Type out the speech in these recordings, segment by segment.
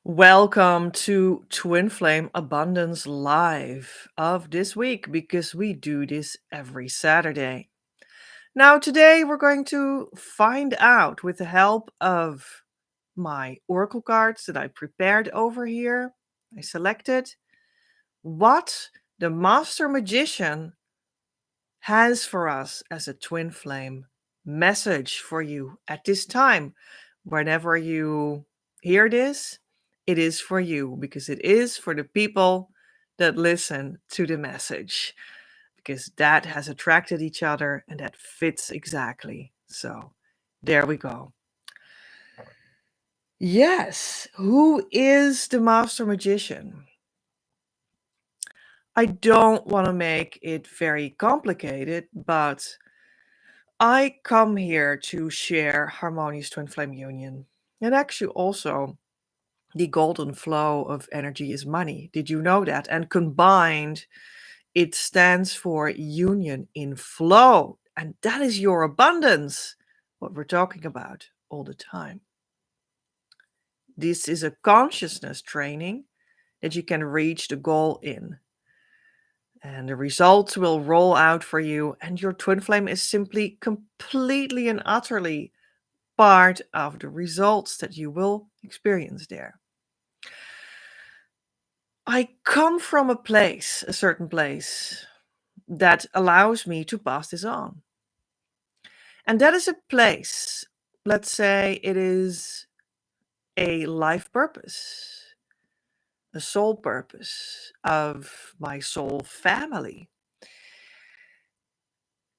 Welcome to Twin Flame Abundance Live of this week because we do this every Saturday. Now, today we're going to find out with the help of my oracle cards that I prepared over here. I selected what the Master Magician has for us as a twin flame message for you at this time. Whenever you hear this, it is for you because it is for the people that listen to the message, because that has attracted each other and that fits exactly. So there we go. Yes, who is the Master Magician? I don't want to make it very complicated, but I come here to share Harmonious Twin Flame Union. And actually, also, the golden flow of energy is money. Did you know that? And combined, it stands for union in flow. And that is your abundance, what we're talking about all the time. This is a consciousness training that you can reach the goal in. And the results will roll out for you, and your twin flame is simply completely and utterly part of the results that you will experience there. I come from a certain place, that allows me to pass this on. And that is a place, let's say it is a life purpose, a soul purpose of my soul family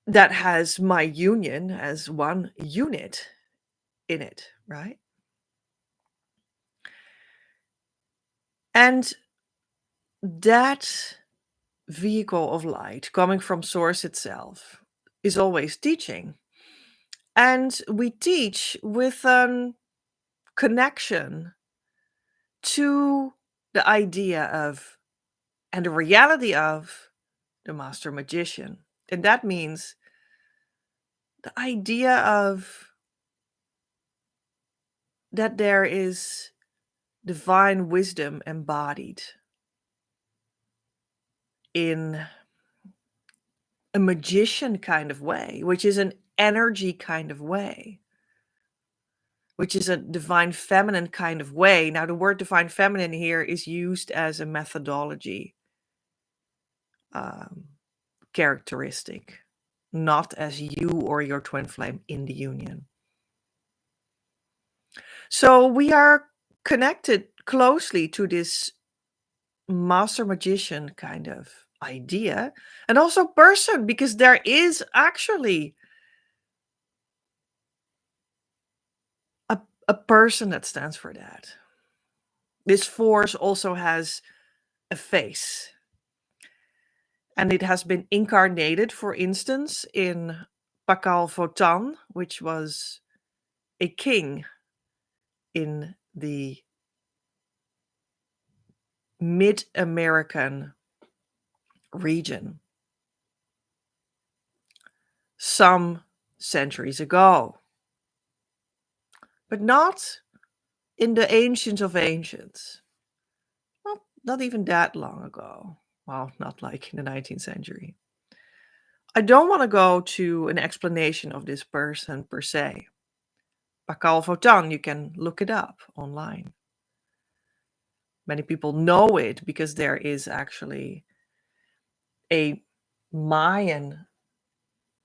that has my union as one unit in it, right? And that vehicle of light coming from source itself is always teaching. And we teach with a connection to the idea of and the reality of the master magician. And that means the idea of that there is divine wisdom embodied in a magician kind of way, which is an energy kind of way, which is a divine feminine kind of way. Now, the word divine feminine here is used as a methodology characteristic, not as you or your twin flame in the union. So we are connected closely to this master magician kind of idea, and also person, because there is actually a person that stands for that. This force also has a face, and it has been incarnated, for instance, in Pakal Votan, which was a king in the mid-American region some centuries ago, but not in the ancients of ancients. Not even that long ago. Well, not like in the 19th century. I don't want to go to an explanation of this person per se. Pakal Votan, you can look it up online. Many people know it because there is actually a Mayan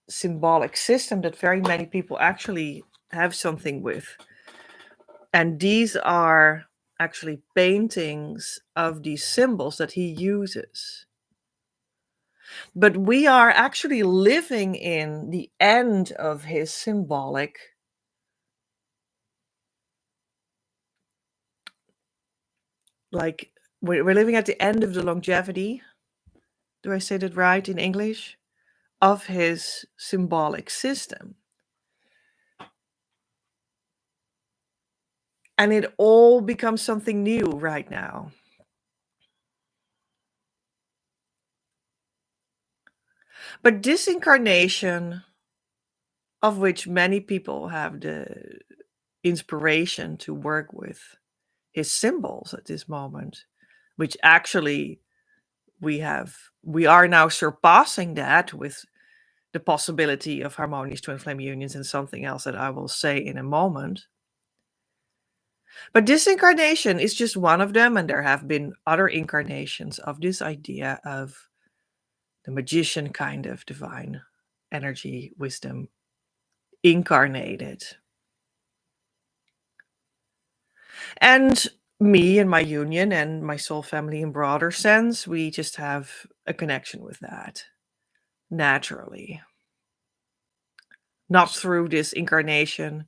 symbolic system that very many people actually have something with. And these are actually paintings of these symbols that he uses. But we are actually living in the end of his symbolic like we're living at the end of the longevity. Do I say that right in English? Of his symbolic system. And it all becomes something new right now. But this incarnation, of which many people have the inspiration to work with, his symbols at this moment, which actually we are now surpassing that with the possibility of harmonious twin flame unions and something else that I will say in a moment. But this incarnation is just one of them, and there have been other incarnations of this idea of the magician kind of divine energy, wisdom incarnated. And me and my union and my soul family in broader sense, we just have a connection with that naturally. Not through this incarnation,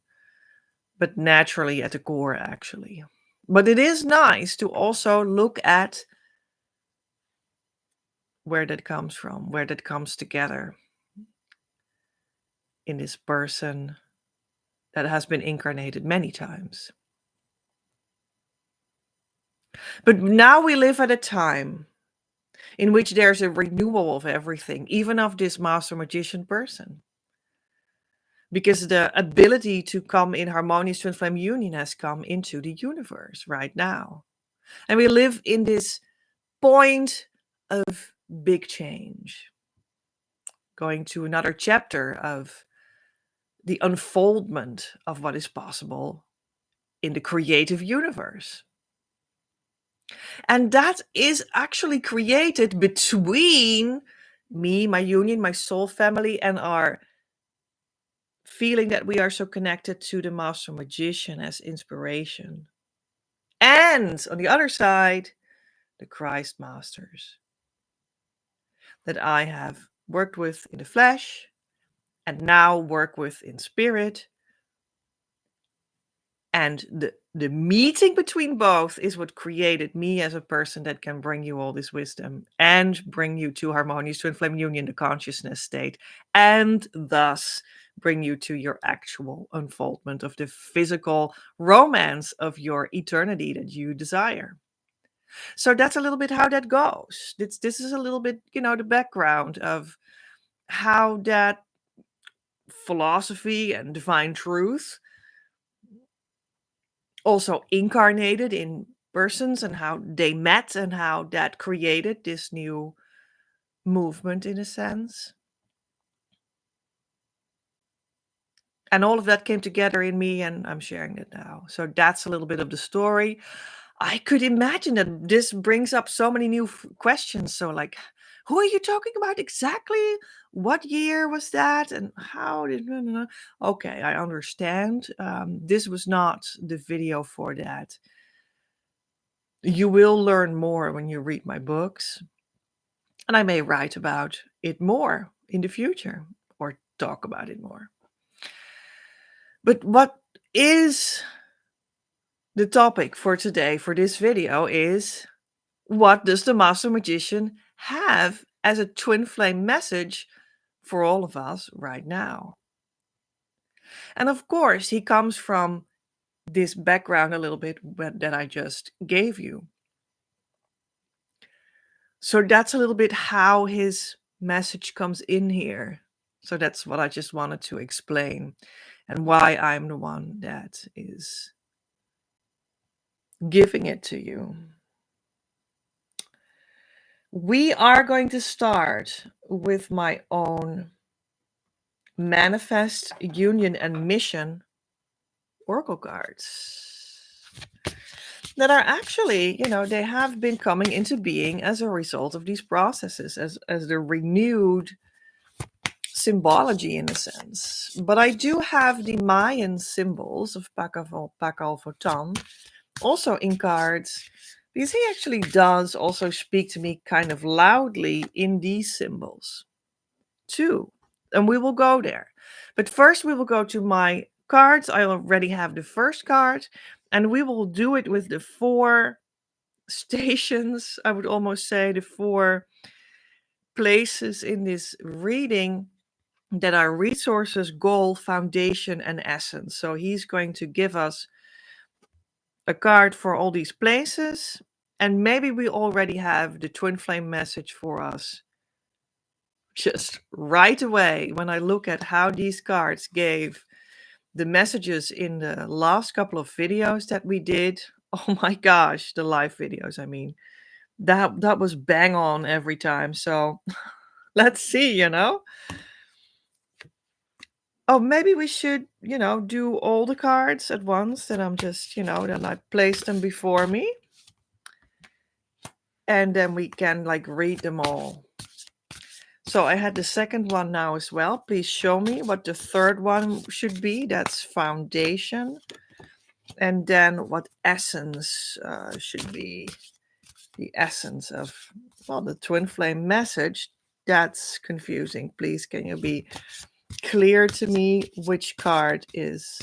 but naturally at the core, actually. But it is nice to also look at where that comes from, where that comes together in this person that has been incarnated many times. But now we live at a time in which there's a renewal of everything, even of this master magician person. Because the ability to come in harmonious twin flame union has come into the universe right now. And we live in this point of big change, going to another chapter of the unfoldment of what is possible in the creative universe. And that is actually created between me, my union, my soul family, and our feeling that we are so connected to the master magician as inspiration. And on the other side, the Christ masters that I have worked with in the flesh and now work with in spirit. And the meeting between both is what created me as a person that can bring you all this wisdom and bring you to harmonious twin flame union, the consciousness state, and thus bring you to your actual unfoldment of the physical romance of your eternity that you desire. So that's a little bit how that goes. This is a little bit, the background of how that philosophy and divine truth also incarnated in persons and how they met and how that created this new movement in a sense. And all of that came together in me, and I'm sharing it now. So that's a little bit of the story. I could imagine that this brings up so many new questions. So, like, who are you talking about exactly? What year was that? And how did... Okay, I understand. This was not the video for that. You will learn more when you read my books. And I may write about it more in the future or talk about it more. But what is the topic for today, for this video, is what does the Master Magician have as a twin flame message for all of us right now? And of course, he comes from this background a little bit that I just gave you. So that's a little bit how his message comes in here. So that's what I just wanted to explain and why I'm the one that is giving it to you. We are going to start with my own manifest union and mission oracle cards that are actually, they have been coming into being as a result of these processes, as the renewed symbology in a sense. But I do have the Mayan symbols of Pakalvotan also in cards, because he actually does also speak to me kind of loudly in these symbols too. And we will go there. But first we will go to my cards. I already have the first card, and we will do it with the 4 stations, I would almost say, the 4 places in this reading that are resources, goal, foundation, and essence. So he's going to give us a card for all these places, and maybe we already have the twin flame message for us just right away when I look at how these cards gave the messages in the last couple of videos that we did Oh my gosh, the live videos, I mean, that was bang on every time, so let's see, you know? Oh, maybe we should, do all the cards at once, that I'm just, then I place them before me, and then we can, like, read them all. So I had the second one now as well. Please show me what the third one should be. That's foundation. And then what essence should be. The essence of, well, the twin flame message. That's confusing. Please, can you be clear to me which card is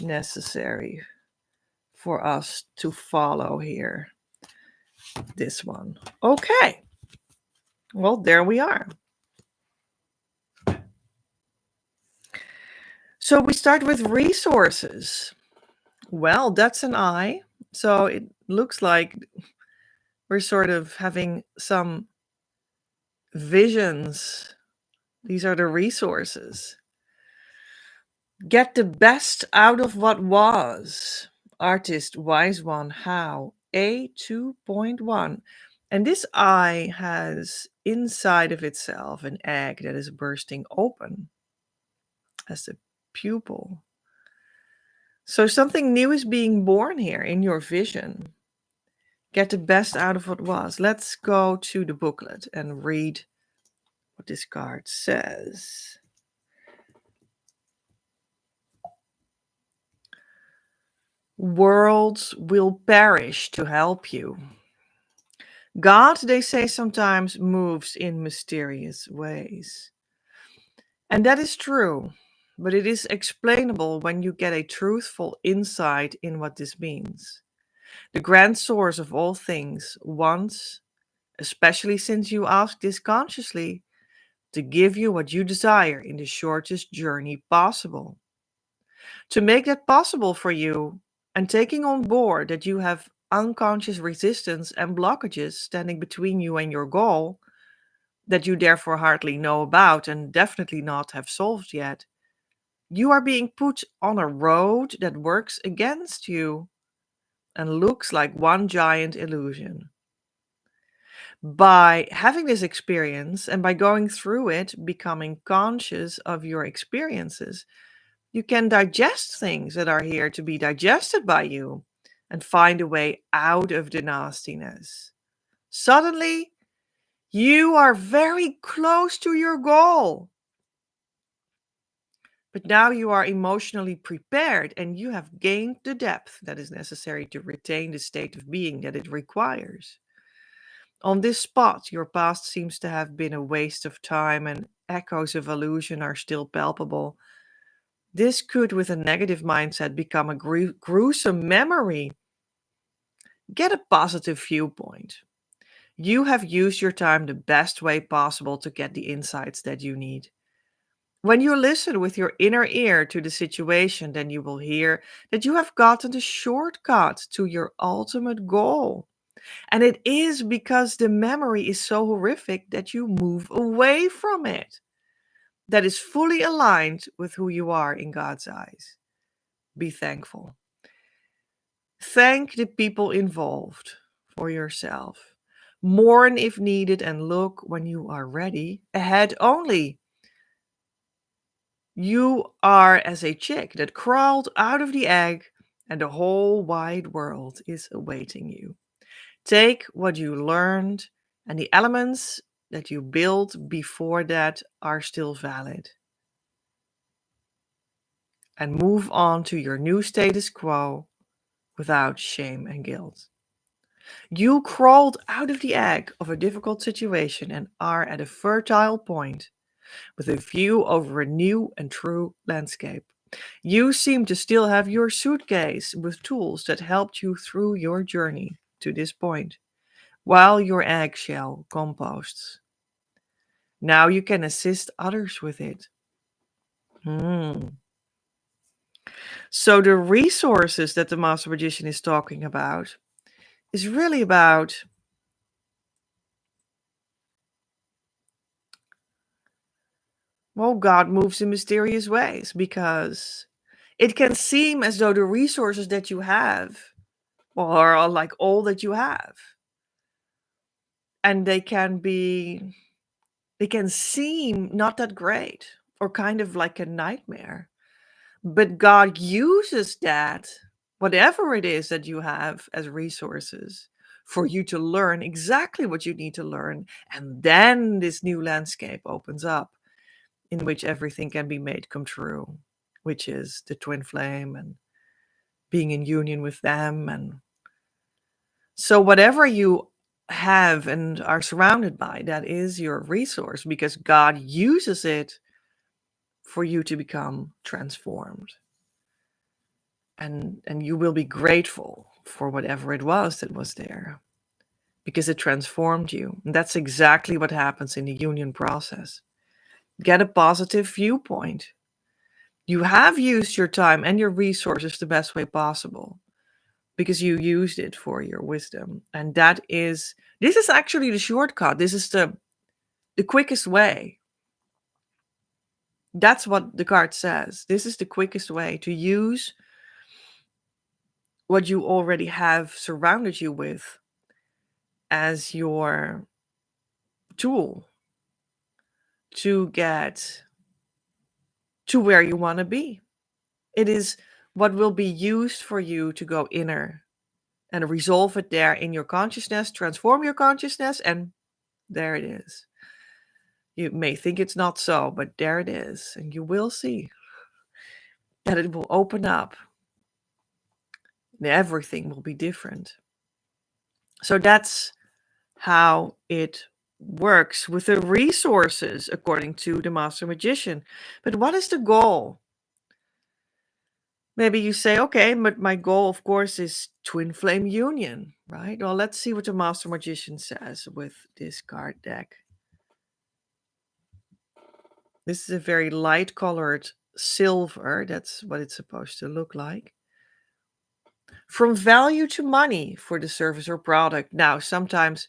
necessary for us to follow here? This one. Okay. Well, there we are. So we start with resources. Well, that's an eye. So it looks like we're sort of having some visions. These are the resources. Get the best out of what was. Artist, wise one, how? A 2.1. And this eye has inside of itself an egg that is bursting open as the pupil. So something new is being born here in your vision. Get the best out of what was. Let's go to the booklet and read what this card says. Worlds will perish to help you. God, they say, sometimes moves in mysterious ways. And that is true, but it is explainable when you get a truthful insight in what this means. The grand source of all things wants, especially since you ask this consciously, to give you what you desire in the shortest journey possible. To make that possible for you, and taking on board that you have unconscious resistance and blockages standing between you and your goal, that you therefore hardly know about and definitely not have solved yet, you are being put on a road that works against you and looks like one giant illusion. By having this experience and by going through it, becoming conscious of your experiences, you can digest things that are here to be digested by you and find a way out of the nastiness. Suddenly, you are very close to your goal. But now you are emotionally prepared and you have gained the depth that is necessary to retain the state of being that it requires. On this spot, your past seems to have been a waste of time and echoes of illusion are still palpable. This could, with a negative mindset, become a gruesome memory. Get a positive viewpoint. You have used your time the best way possible to get the insights that you need. When you listen with your inner ear to the situation, then you will hear that you have gotten the shortcut to your ultimate goal. And it is because the memory is so horrific that you move away from it. That is fully aligned with who you are in God's eyes. Be thankful. Thank the people involved for yourself. Mourn if needed and look when you are ready. Ahead only. You are as a chick that crawled out of the egg and the whole wide world is awaiting you. Take what you learned and the elements that you built before that are still valid. And move on to your new status quo without shame and guilt. You crawled out of the egg of a difficult situation and are at a fertile point with a view over a new and true landscape. You seem to still have your suitcase with tools that helped you through your journey to this point, while your eggshell composts. Now you can assist others with it. So the resources that the Master Magician is talking about is really about God moves in mysterious ways, because it can seem as though the resources that you have or like all that you have. And they can seem not that great or kind of like a nightmare. But God uses that, whatever it is that you have as resources, for you to learn exactly what you need to learn. And then this new landscape opens up in which everything can be made come true, which is the twin flame and being in union with them. And so whatever you have and are surrounded by, that is your resource, because God uses it for you to become transformed. And you will be grateful for whatever it was that was there, because it transformed you. And that's exactly what happens in the union process. Get a positive viewpoint. You have used your time and your resources the best way possible, because you used it for your wisdom. And this is actually the shortcut. This is the quickest way. That's what the card says. This is the quickest way to use what you already have surrounded you with as your tool to get to where you want to be. It is what will be used for you to go inner and resolve it there in your consciousness, transform your consciousness, and there it is. You may think it's not so, but there it is. And you will see that it will open up and everything will be different. So that's how it works with the resources, according to the Master Magician. But what is the goal? Maybe you say, okay, but my goal, of course, is Twin Flame Union, right? Well, let's see what the Master Magician says with this card deck. This is a very light colored silver. That's what it's supposed to look like. From value to money for the service or product. Now, sometimes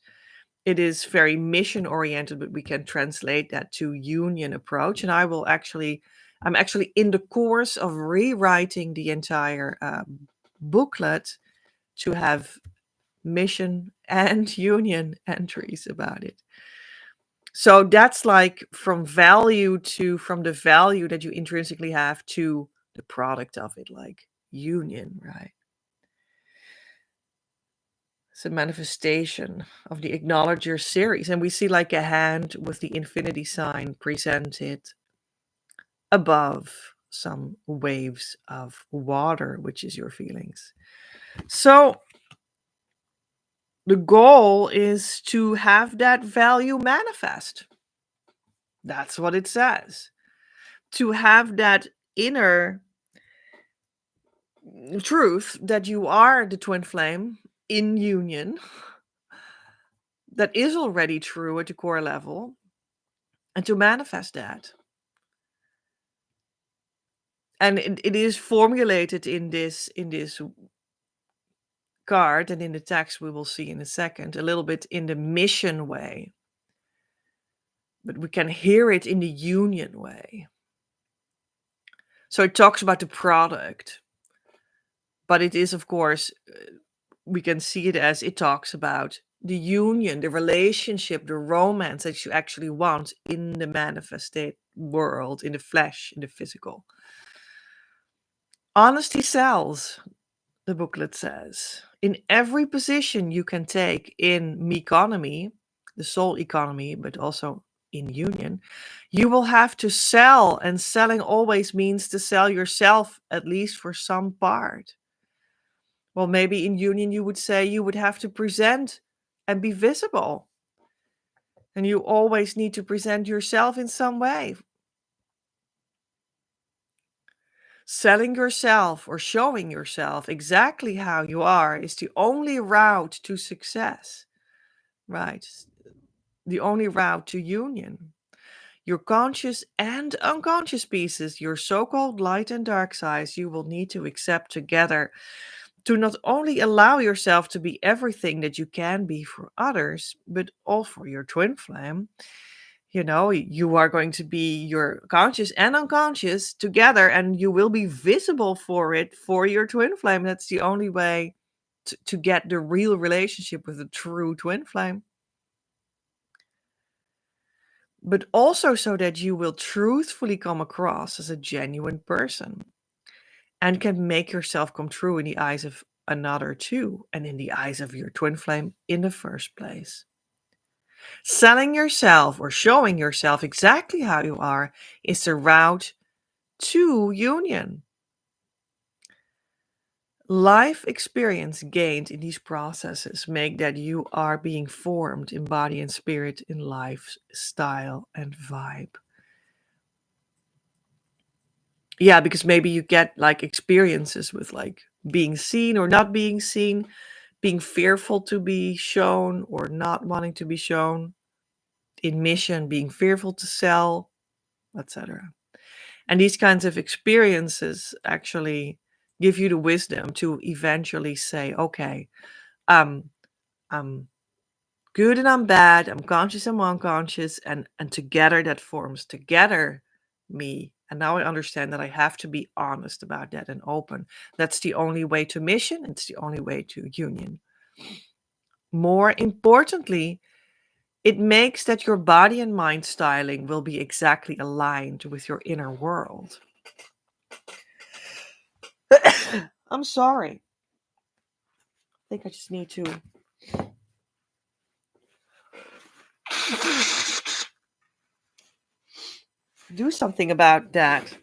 it is very mission oriented, but we can translate that to union approach. And I'm actually in the course of rewriting the entire booklet to have mission and union entries about it. So that's like from the value that you intrinsically have to the product of it, like union, right? It's a manifestation of the Acknowledger series. And we see like a hand with the infinity sign presented above some waves of water, which is your feelings. So the goal is to have that value manifest. That's what it says. To have that inner truth that you are the twin flame in union, that is already true at the core level, and to manifest that. And it is formulated in this card, and in the text we will see in a second, a little bit in the mission way. But we can hear it in the union way. So it talks about the product. But it is, of course, we can see it as it talks about the union, the relationship, the romance that you actually want in the manifested world, in the flesh, in the physical. Honesty sells, the booklet says. In every position you can take in meconomy, the soul economy, but also in union, you will have to sell, and selling always means to sell yourself, at least for some part. Well, maybe in union you would say you would have to present and be visible. And you always need to present yourself in some way. Selling yourself or showing yourself exactly how you are is the only route to success, right? The only route to union. Your conscious and unconscious pieces, your so-called light and dark sides, you will need to accept together to not only allow yourself to be everything that you can be for others, but all for your twin flame. You know, you are going to be your conscious and unconscious together, and you will be visible for it for your twin flame. That's the only way to get the real relationship with a true twin flame, but also so that you will truthfully come across as a genuine person and can make yourself come true in the eyes of another too, and in the eyes of your twin flame in the first place. Selling yourself or showing yourself exactly how you are is the route to union. Life experience gained in these processes make that you are being formed in body and spirit, in lifestyle and vibe. Yeah, because maybe you get like experiences with like being seen or not being seen, being fearful to be shown or not wanting to be shown, in mission, being fearful to sell, etc. And these kinds of experiences actually give you the wisdom to eventually say, okay, um, I'm good and I'm bad, I'm conscious and unconscious, and together that forms together me. And now I understand that I have to be honest about that and open. That's the only way to mission, it's the only way to union. More importantly, it makes that your body and mind styling will be exactly aligned with your inner world. I'm sorry. I think I just need to do something about that.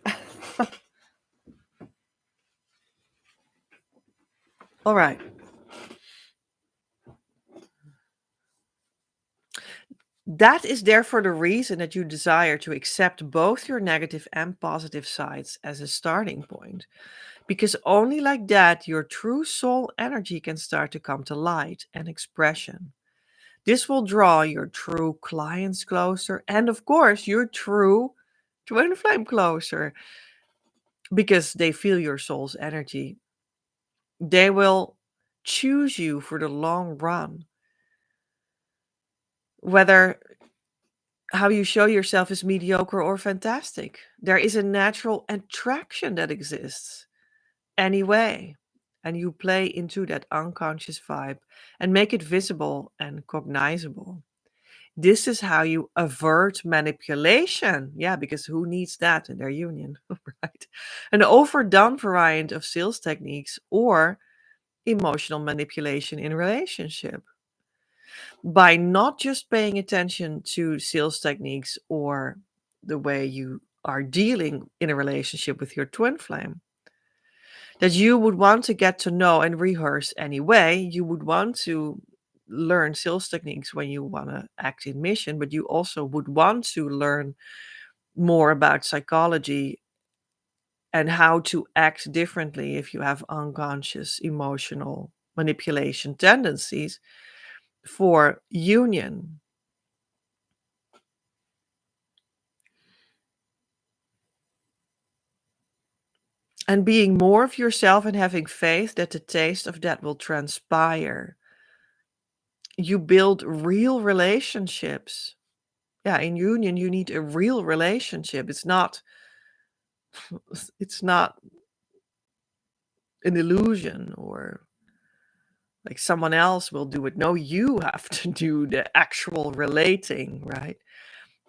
All right. That is therefore the reason that you desire to accept both your negative and positive sides as a starting point. Because only like that, your true soul energy can start to come to light and expression. This will draw your true clients closer and, of course, your true twin flame closer because they feel your soul's energy. They will choose you for the long run. Whether how you show yourself is mediocre or fantastic, there is a natural attraction that exists anyway. And you play into that unconscious vibe and make it visible and cognizable. This is how you avert manipulation. Yeah, because who needs that in their union, right? An overdone variant of sales techniques or emotional manipulation in relationship. By not just paying attention to sales techniques or the way you are dealing in a relationship with your twin flame, that you would want to get to know and rehearse anyway. You would want to learn sales techniques when you want to act in mission, but you also would want to learn more about psychology and how to act differently if you have unconscious emotional manipulation tendencies for union. And being more of yourself and having faith that the taste of that will transpire. You build real relationships. Yeah, in union you need a real relationship. It's not an illusion or like someone else will do it. No, you have to do the actual relating, right?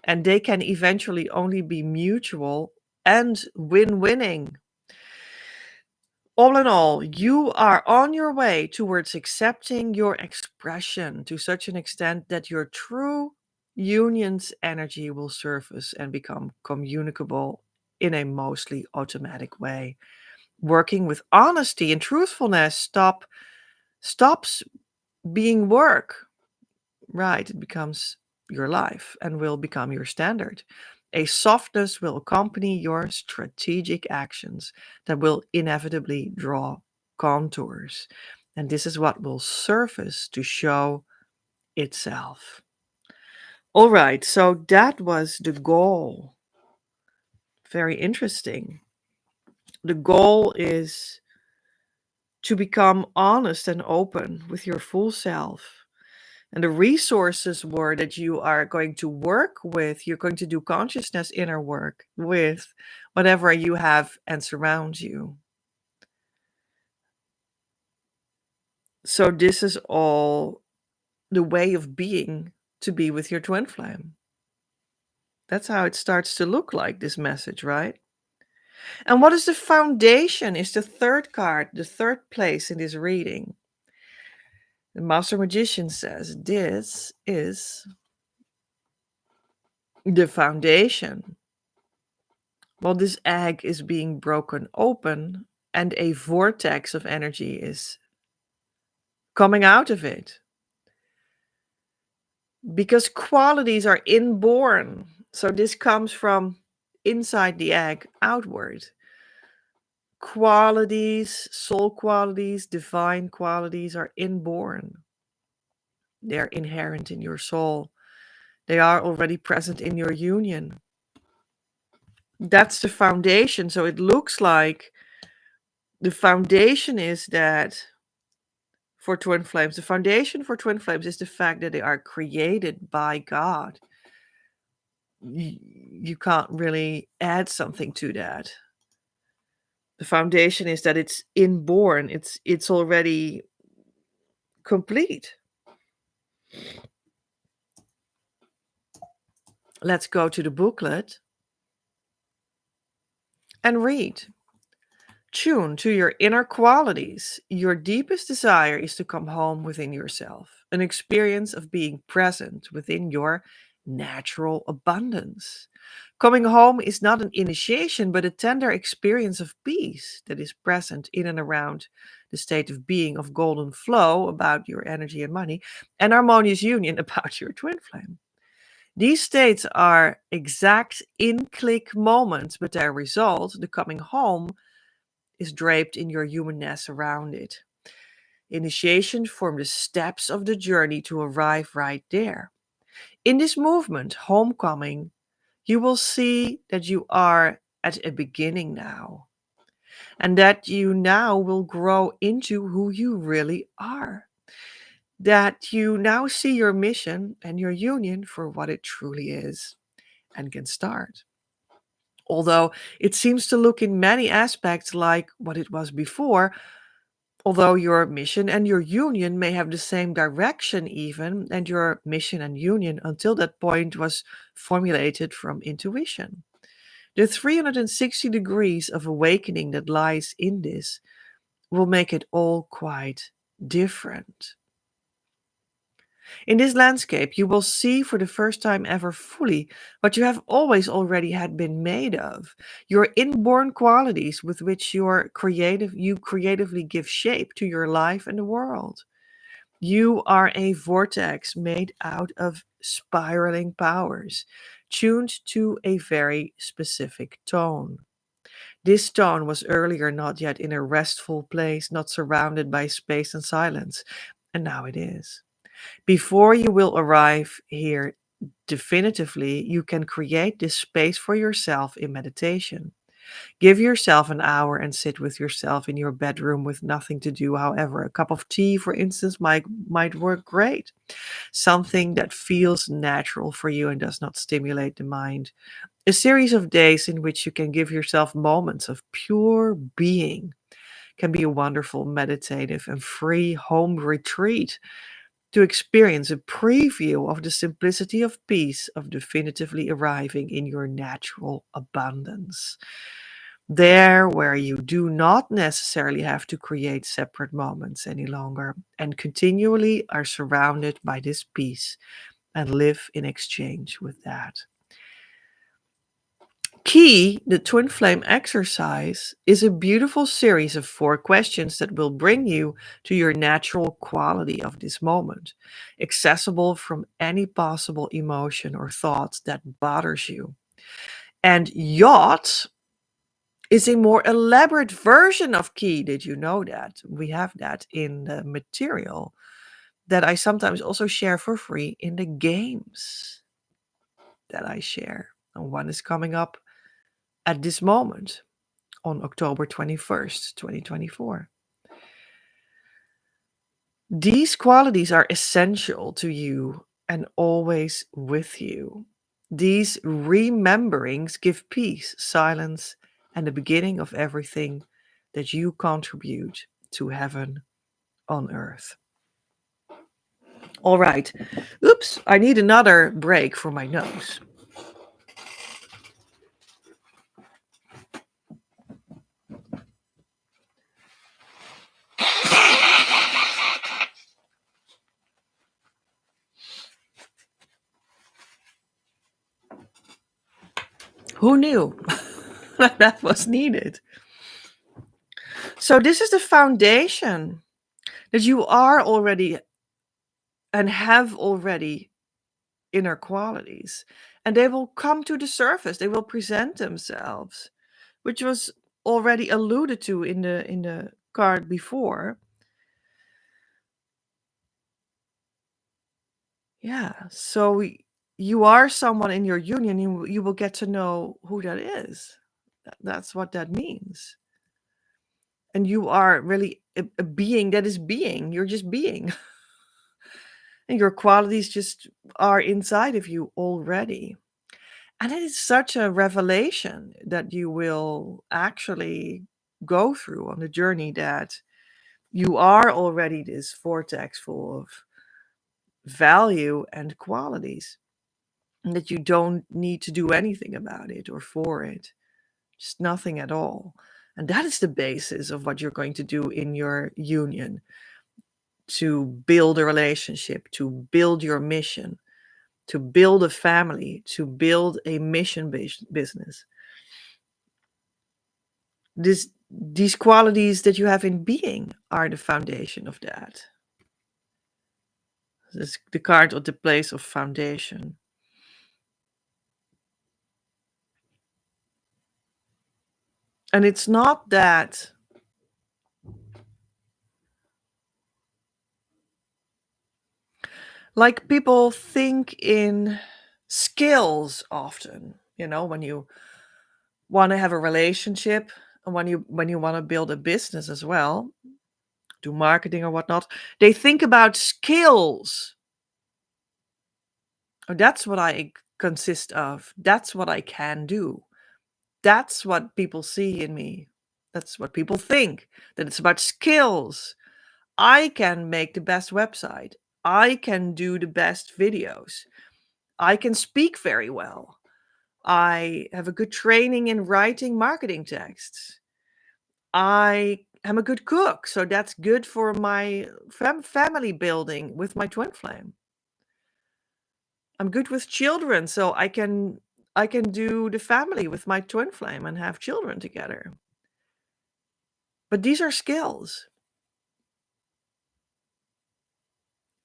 And they can eventually only be mutual and win-winning. All in all, you are on your way towards accepting your expression to such an extent that your true union's energy will surface and become communicable in a mostly automatic way. Working with honesty and truthfulness stops being work. Right, it becomes your life and will become your standard. A softness will accompany your strategic actions that will inevitably draw contours. And this is what will surface to show itself. All right, so that was the goal. Very interesting. The goal is to become honest and open with your full self. And the resources were that you are going to work with, you're going to do consciousness inner work with whatever you have and surround you. So this is all the way of being to be with your twin flame. That's how it starts to look like, this message, right? And what is the foundation is the third card, the third place in this reading. The Master Magician says this is the foundation. Well, this egg is being broken open and a vortex of energy is coming out of it. Because qualities are inborn. So this comes from inside the egg outward. Qualities, soul qualities, divine qualities are inborn. They're inherent in your soul. They are already present in your union. That's the foundation. So it looks like the foundation is that for twin flames, the foundation for twin flames is the fact that they are created by God. You can't really add something to that. The foundation is that it's inborn. It's already complete. Let's go to the booklet and read. Tune to your inner qualities. Your deepest desire is to come home within yourself, an experience of being present within your natural abundance. Coming home is not an initiation, but a tender experience of peace that is present in and around the state of being of golden flow about your energy and money, and harmonious union about your twin flame. These states are exact in-click moments, but their result, the coming home, is draped in your humanness around it. Initiation form the steps of the journey to arrive right there. In this movement, homecoming, you will see that you are at a beginning now, and that you now will grow into who you really are. That you now see your mission and your union for what it truly is and can start. Although it seems to look in many aspects like what it was before, although your mission and your union may have the same direction, even, and your mission and union until that point was formulated from intuition. The 360 degrees of awakening that lies in this will make it all quite different. In this landscape, you will see for the first time ever fully what you have always already had been made of, your inborn qualities with which you creatively give shape to your life and the world. You are a vortex made out of spiraling powers, tuned to a very specific tone. This tone was earlier not yet in a restful place, not surrounded by space and silence, and now it is. Before you will arrive here definitively, you can create this space for yourself in meditation. Give yourself an hour and sit with yourself in your bedroom with nothing to do. However, a cup of tea, for instance, might work great. Something that feels natural for you and does not stimulate the mind. A series of days in which you can give yourself moments of pure being can be a wonderful meditative and free home retreat to experience a preview of the simplicity of peace of definitively arriving in your natural abundance. There, where you do not necessarily have to create separate moments any longer and continually are surrounded by this peace and live in exchange with that. Key, the twin flame exercise, is a beautiful series of 4 questions that will bring you to your natural quality of this moment, accessible from any possible emotion or thought that bothers you. And yacht is a more elaborate version of key. Did you know that? We have that in the material that I sometimes also share for free in the games that I share. And one is coming up at this moment on October 21st, 2024. These qualities are essential to you and always with you. These rememberings give peace, silence, and the beginning of everything that you contribute to heaven on Earth. All right. Oops, I need another break for my nose. Who knew that was needed? So this is the foundation that you are already and have already inner qualities, and they will come to the surface. They will present themselves, which was already alluded to in the card before. Yeah, so you are someone in your union. You will get to know who that is. That's what that means. And you are really a being that is being. You're just being. And your qualities just are inside of you already. And it is such a revelation that you will actually go through on the journey, that you are already this vortex full of value and qualities, and that you don't need to do anything about it or for it, just nothing at all. And that is the basis of what you're going to do in your union, to build a relationship, to build your mission, to build a family, to build a mission-based business. These qualities that you have in being are the foundation of that. This is the card of the place of foundation. And it's not that like people think in skills often, when you want to have a relationship and when you want to build a business as well, do marketing or whatnot, they think about skills. Oh, that's what I consist of. That's what I can do. That's what people see in me. That's what people think, that it's about skills. I can make the best website. I can do the best videos. I can speak very well. I have a good training in writing marketing texts. I am a good cook, so that's good for my family building with my twin flame. I'm good with children, so I can do the family with my twin flame and have children together. But these are skills.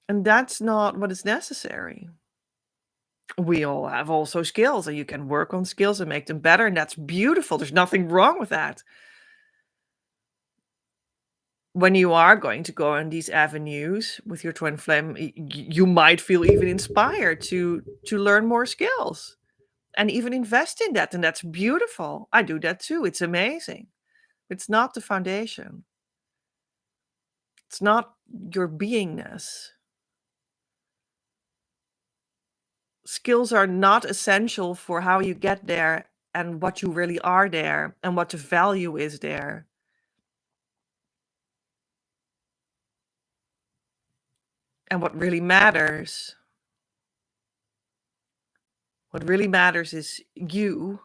And that's not what is necessary. We all have also skills, and you can work on skills and make them better, and that's beautiful. There's nothing wrong with that. When you are going to go on these avenues with your twin flame, you might feel even inspired to learn more skills and even invest in that, and that's beautiful. I do that too. It's amazing. It's not the foundation. It's not your beingness. Skills are not essential for how you get there and what you really are there and what the value is there. And what really matters is you,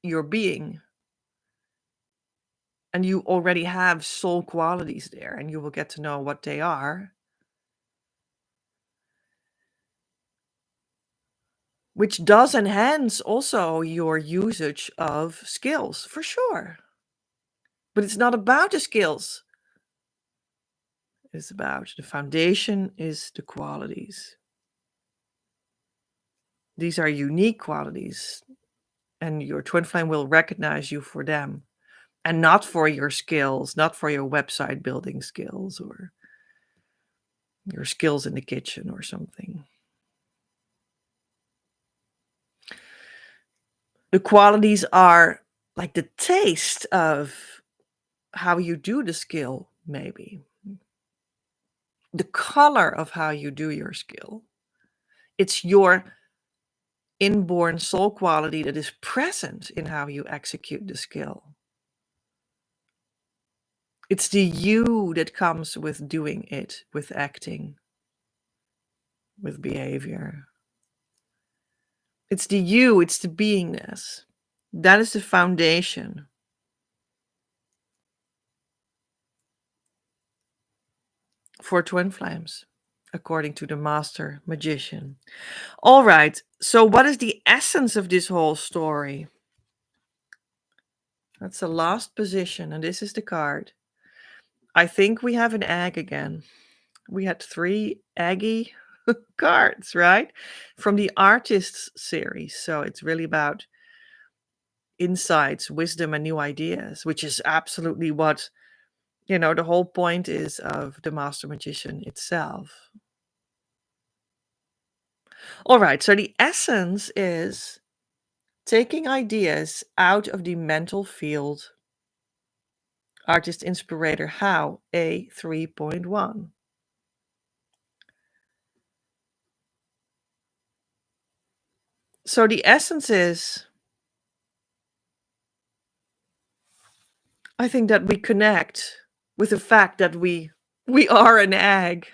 your being. And you already have soul qualities there, and you will get to know what they are, which does enhance also your usage of skills, for sure. But it's not about the skills. It's about the foundation is the qualities. These are unique qualities, and your twin flame will recognize you for them, and not for your skills, not for your website building skills or your skills in the kitchen or something. The qualities are like the taste of how you do the skill, maybe. The color of how you do your skill. It's your inborn soul quality that is present in how you execute the skill. It's the you that comes with doing it, with acting, with behavior. It's the you, it's the beingness. That is the foundation. For twin flames, according to the master magician. All right, so what is the essence of this whole story? That's the last position, and this is the card. I think we have an egg again. We had 3 eggy cards, right? From the Artists series. So it's really about insights, wisdom, and new ideas, which is absolutely what, the whole point is of the Master Magician itself. All right, so the essence is taking ideas out of the mental field. Artist Inspirator How, A 3.1. So the essence is, I think that we connect with the fact that we are an egg,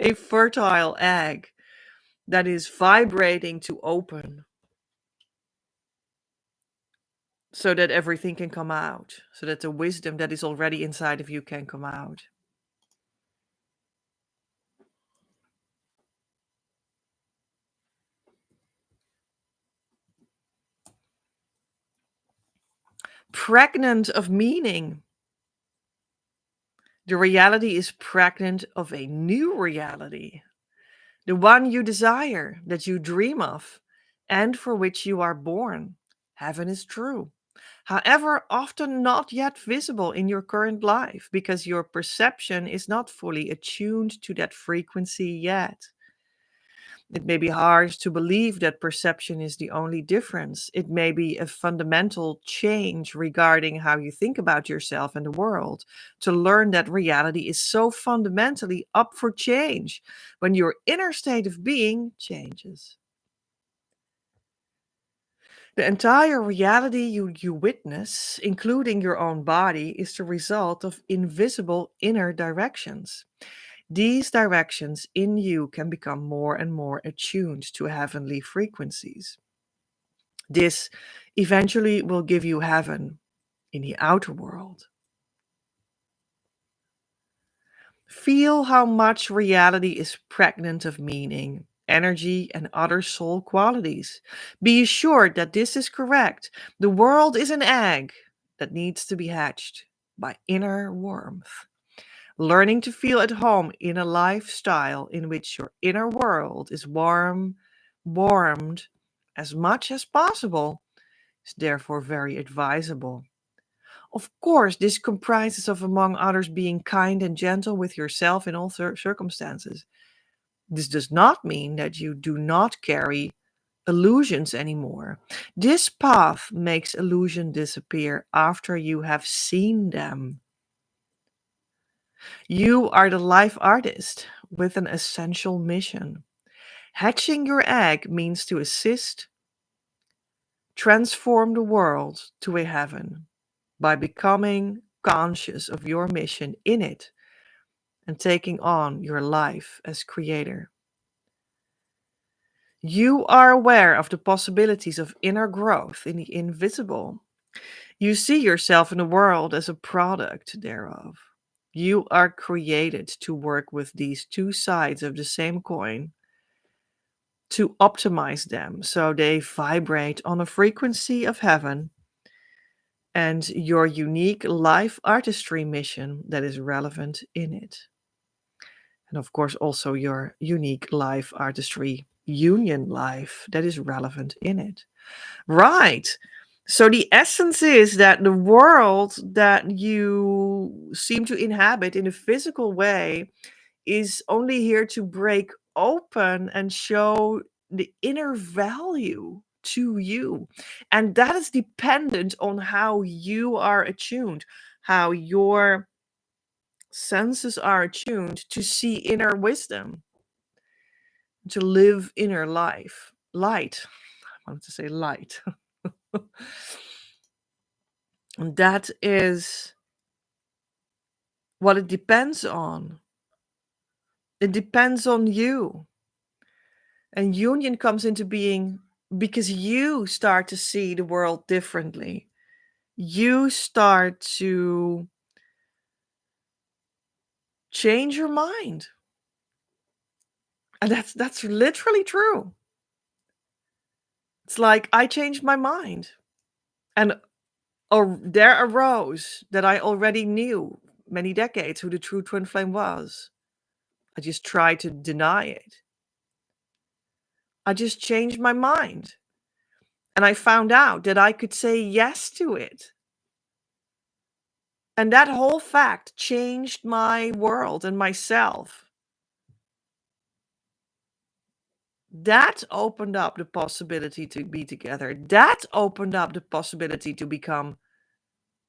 a fertile egg that is vibrating to open so that everything can come out, so that the wisdom that is already inside of you can come out. Pregnant of meaning. The reality is pregnant of a new reality, the one you desire, that you dream of, and for which you are born. Heaven is true. However, often not yet visible in your current life because your perception is not fully attuned to that frequency yet. It may be hard to believe that perception is the only difference. It may be a fundamental change regarding how you think about yourself and the world, to learn that reality is so fundamentally up for change when your inner state of being changes. The entire reality you witness, including your own body, is the result of invisible inner directions. These directions in you can become more and more attuned to heavenly frequencies. This eventually will give you heaven in the outer world. Feel how much reality is pregnant of meaning, energy, and other soul qualities. Be assured that this is correct. The world is an egg that needs to be hatched by inner warmth. Learning to feel at home in a lifestyle in which your inner world is warmed as much as possible is therefore very advisable. Of course, this comprises of, among others, being kind and gentle with yourself in all circumstances. This does not mean that you do not carry illusions anymore. This path makes illusion disappear after you have seen them. You are the life artist with an essential mission. Hatching your egg means to assist, transform the world to a heaven by becoming conscious of your mission in it and taking on your life as creator. You are aware of the possibilities of inner growth in the invisible. You see yourself in the world as a product thereof. You are created to work with these two sides of the same coin, to optimize them so they vibrate on a frequency of heaven and your unique life artistry mission that is relevant in it. And of course, also your unique life artistry union life that is relevant in it. Right. So the essence is that the world that you seem to inhabit in a physical way is only here to break open and show the inner value to you. And that is dependent on how you are attuned, how your senses are attuned to see inner wisdom, to live inner life. Light. I wanted to say light. And that is what it depends on. It depends on you. And union comes into being because you start to see the world differently. You start to change your mind. And that's literally true. It's like I changed my mind. And there arose that I already knew many decades who the true twin flame was. I just tried to deny it. I just changed my mind. And I found out that I could say yes to it. And that whole fact changed my world and myself. That opened up the possibility to be together. That opened up the possibility to become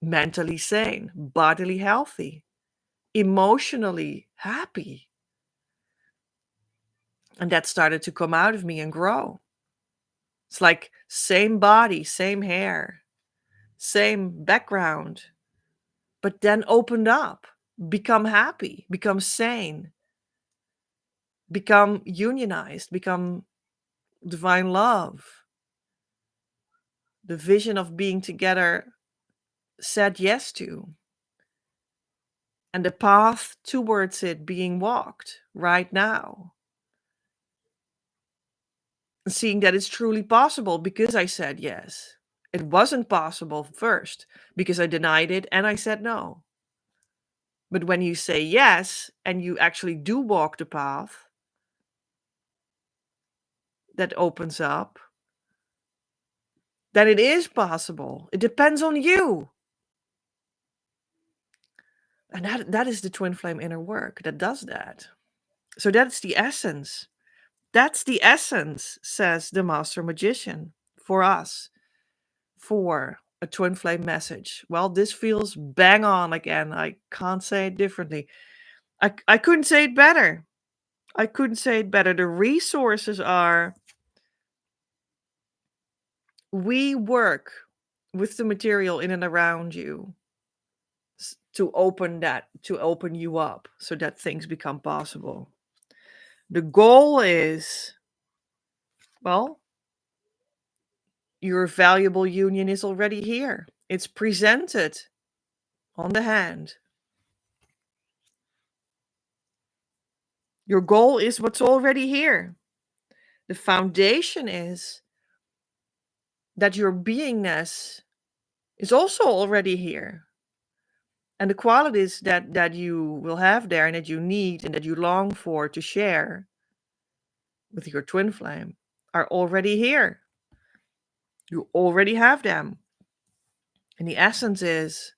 mentally sane, bodily healthy, emotionally happy. And that started to come out of me and grow. It's like same body, same hair, same background, but then opened up, become happy, become sane, become unionized, become divine love. The vision of being together said yes to, and the path towards it being walked right now. Seeing that it's truly possible because I said yes. It wasn't possible first because I denied it and I said no. But when you say yes and you actually do walk the path that opens up, then it is possible. It depends on you. And that is the twin flame inner work that does that. So that's the essence. That's the essence, says the master magician, for us, for a twin flame message. Well, this feels bang on again. I can't say it differently. I couldn't say it better. I couldn't say it better. The resources are we work with the material in and around you to open you up so that things become possible. The goal is, well, your valuable union is already here. It's presented on the hand. Your goal is what's already here. The foundation is that your beingness is also already here. And the qualities that you will have there and that you need and that you long for to share with your twin flame are already here. You already have them. And the essence is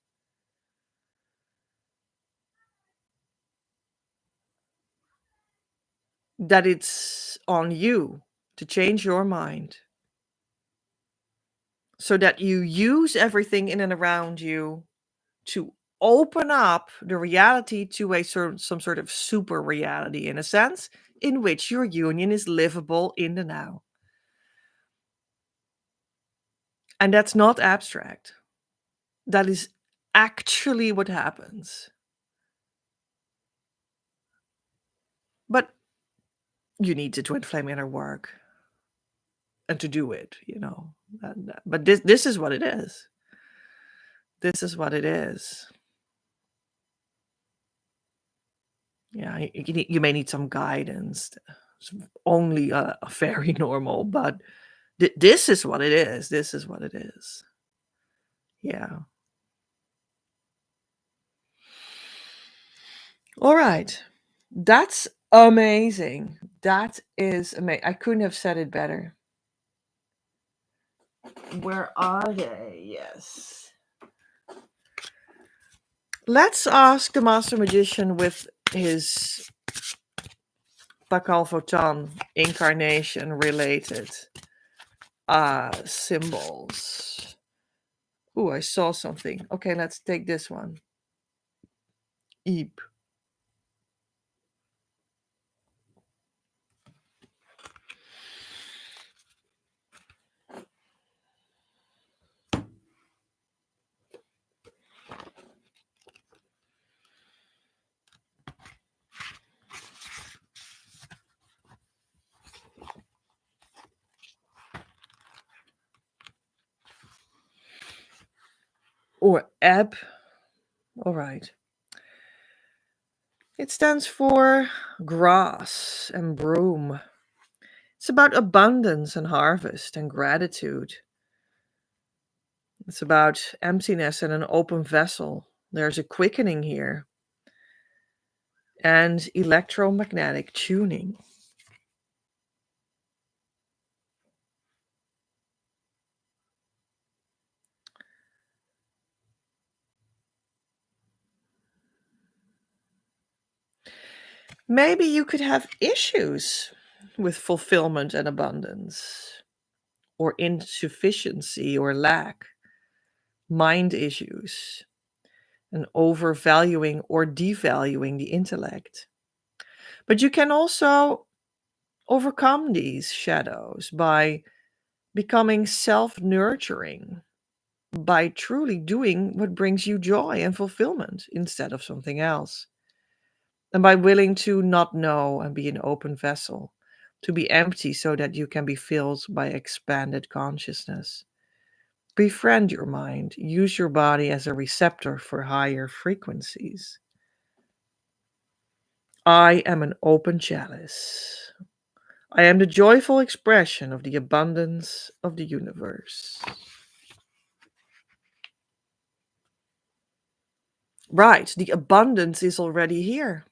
that it's on you to change your mind so that you use everything in and around you to open up the reality to some sort of super reality, in a sense, in which your union is livable in the now. And that's not abstract. That is actually what happens. But you need to twin flame inner work and to do it, But this is what it is. This is what it is. Yeah, you may need some guidance. It's only a very normal, but this is what it is. This is what it is. Yeah. All right. That's amazing. That is amazing. I couldn't have said it better. Where are they? Yes. Let's ask the Master Magician with his Pakal Votan incarnation related symbols. Oh, I saw something. Okay, let's take this one. Eep. Or ebb. All right. It stands for grass and broom. It's about abundance and harvest and gratitude. It's about emptiness and an open vessel. There's a quickening here and electromagnetic tuning. Maybe you could have issues with fulfillment and abundance, or insufficiency or lack, mind issues, and overvaluing or devaluing the intellect. But you can also overcome these shadows by becoming self nurturing, by truly doing what brings you joy and fulfillment instead of something else. And by willing to not know and be an open vessel, to be empty so that you can be filled by expanded consciousness. Befriend your mind, use your body as a receptor for higher frequencies. I am an open chalice. I am the joyful expression of the abundance of the universe. Right, the abundance is already here.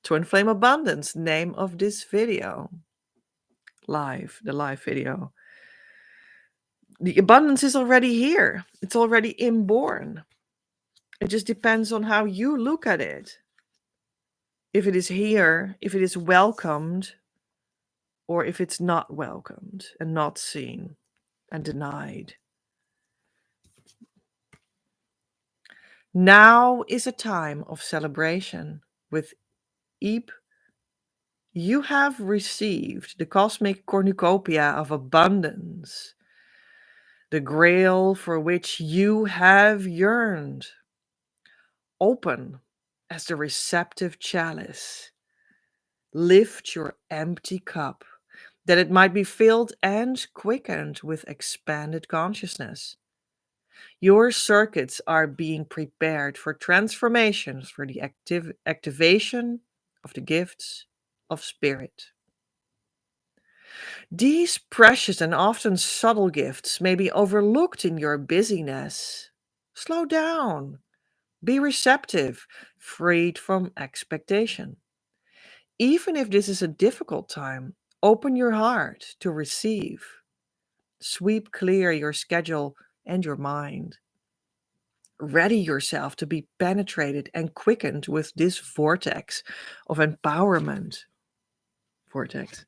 Twin Flame Abundance, name of this video. The live video. The abundance is already here. It's already inborn. It just depends on how you look at it. If it is here, if it is welcomed, or if it's not welcomed and not seen and denied. Now is a time of celebration with Eep. You have received the cosmic cornucopia of abundance, the grail for which you have yearned. Open as the receptive chalice. Lift your empty cup, that it might be filled and quickened with expanded consciousness. Your circuits are being prepared for transformations, for the activation of the gifts of spirit. These precious and often subtle gifts may be overlooked in your busyness. Slow down. Be receptive, freed from expectation. Even if this is a difficult time, open your heart to receive. Sweep clear your schedule and your mind. Ready yourself to be penetrated and quickened with this vortex of empowerment. Vortex.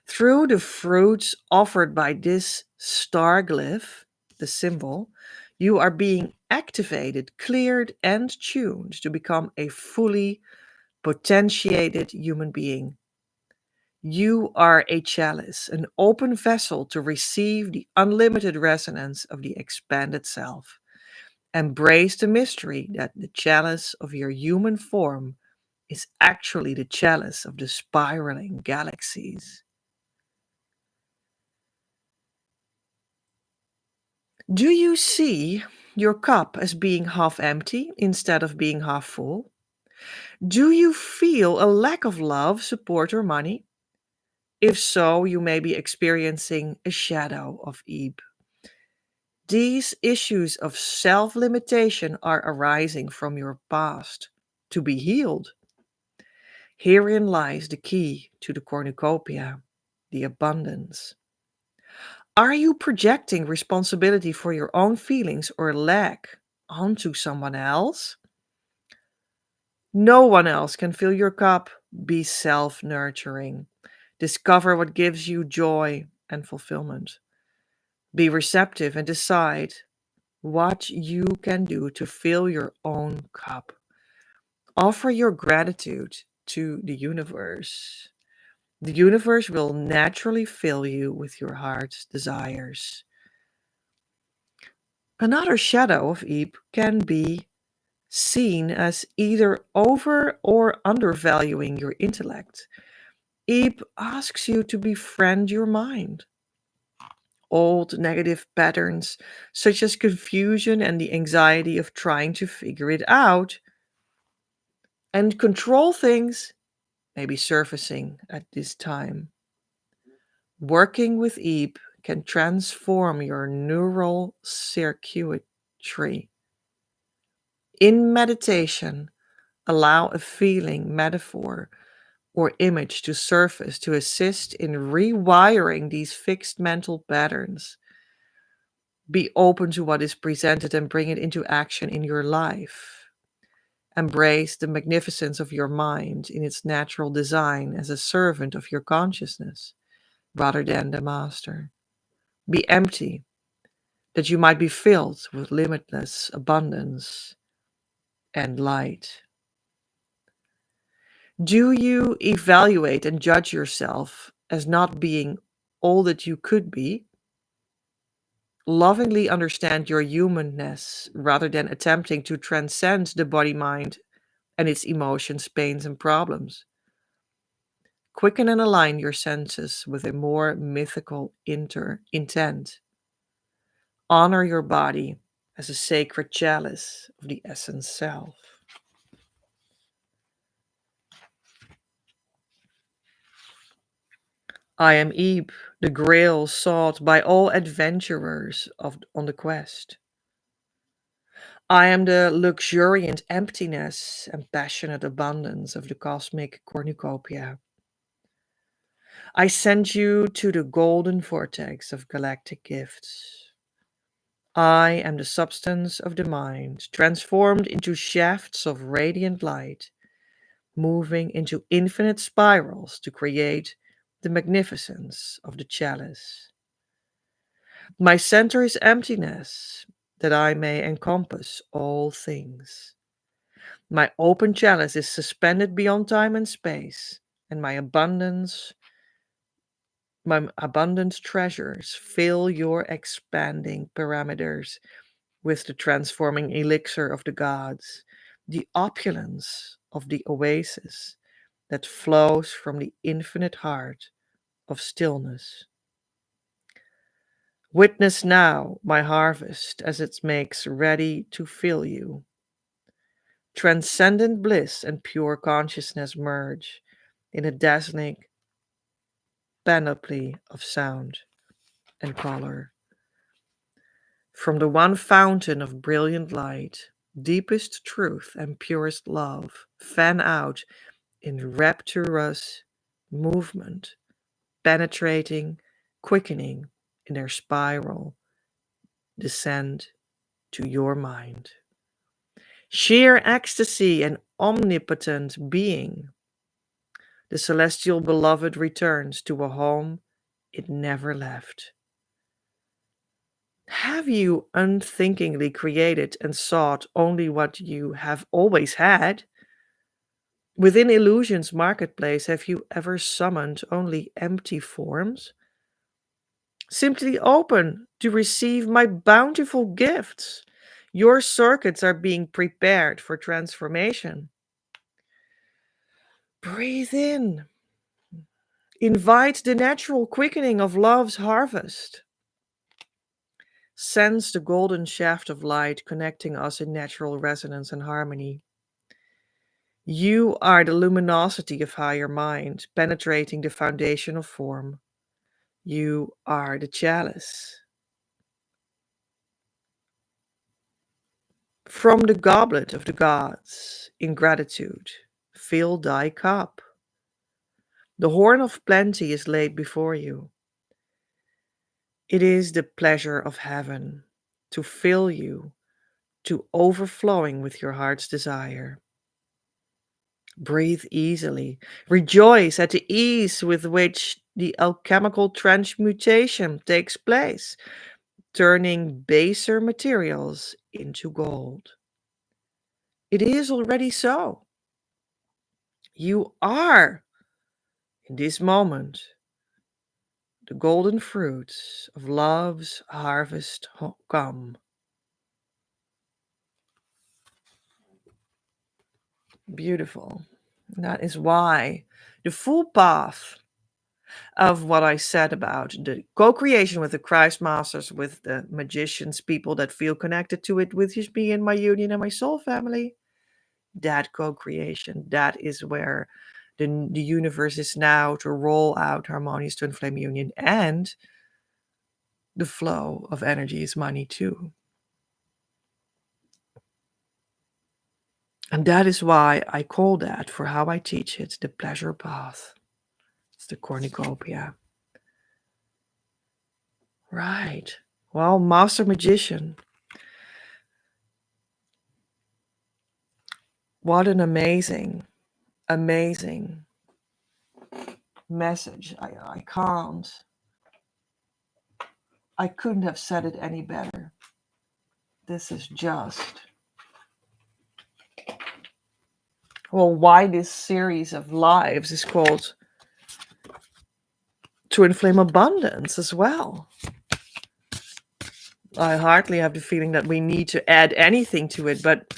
Through the fruits offered by this star glyph, the symbol, you are being activated, cleared, and tuned to become a fully potentiated human being. You are a chalice, an open vessel to receive the unlimited resonance of the expanded self. Embrace the mystery that the chalice of your human form is actually the chalice of the spiraling galaxies. Do you see your cup as being half empty instead of being half full? Do you feel a lack of love, support, or money? If so, you may be experiencing a shadow of Eve. These issues of self limitation are arising from your past to be healed. Herein lies the key to the cornucopia, the abundance. Are you projecting responsibility for your own feelings or lack onto someone else? No one else can fill your cup. Be self nurturing. Discover what gives you joy and fulfillment. Be receptive and decide what you can do to fill your own cup. Offer your gratitude to the universe. The universe will naturally fill you with your heart's desires. Another shadow of Eve can be seen as either over or undervaluing your intellect. Eve asks you to befriend your mind. old negative patterns, such as confusion and the anxiety of trying to figure it out and control things, may be surfacing at this time. Working with Eve can transform your neural circuitry. In meditation, allow a feeling, metaphor, or image to surface to assist in rewiring these fixed mental patterns. Be open to what is presented and bring it into action in your life. Embrace the magnificence of your mind in its natural design as a servant of your consciousness rather than the master. Be empty, that you might be filled with limitless abundance and light. Do you evaluate and judge yourself as not being all that you could be? Lovingly understand your humanness rather than attempting to transcend the body mind and its emotions, pains, and problems. Quicken and align your senses with a more mythical intent. Honor your body as a sacred chalice of the essence self. I am Ebe, the grail sought by all adventurers on the quest. I am the luxuriant emptiness and passionate abundance of the cosmic cornucopia. I send you to the golden vortex of galactic gifts. I am the substance of the mind, transformed into shafts of radiant light, moving into infinite spirals to create the magnificence of the chalice. My center is emptiness, that I may encompass all things. My open chalice is suspended beyond time and space, and my abundant treasures fill your expanding parameters with the transforming elixir of the gods, the opulence of the oasis that flows from the infinite heart of stillness. Witness now my harvest as it makes ready to fill you. Transcendent bliss and pure consciousness merge in a dazzling panoply of sound and color. From the one fountain of brilliant light, deepest truth and purest love fan out in rapturous movement, penetrating, quickening in their spiral, descend to your mind. Sheer ecstasy and omnipotent being, the celestial beloved returns to a home it never left. Have you unthinkingly created and sought only what you have always had? Within illusion's marketplace, have you ever summoned only empty forms? Simply open to receive my bountiful gifts. Your circuits are being prepared for transformation. Breathe in. Invite the natural quickening of love's harvest. Sense the golden shaft of light connecting us in natural resonance and harmony. You are the luminosity of higher mind, penetrating the foundation of form. You are the chalice. From the goblet of the gods, in gratitude, fill thy cup. The horn of plenty is laid before you. It is the pleasure of heaven to fill you to overflowing with your heart's desire. Breathe easily. Rejoice at the ease with which the alchemical transmutation takes place, turning baser materials into gold. It is already so. You are, in this moment, the golden fruits of love's harvest come. Beautiful. That is why the full path of what I said about the co-creation with the Christ Masters, with the magicians, people that feel connected to it, with just me and my union and my soul family. That co-creation, that is where the universe is now to roll out Harmonious Twin Flame Union, and the flow of energy is money too. And that is why I call that, for how I teach it, the pleasure path. It's the cornucopia. Right. Well, Master Magician. What an amazing, amazing message. I couldn't have said it any better. This is just, well, why this series of lives is called Twin Flame Abundance as well. I hardly have the feeling that we need to add anything to it, but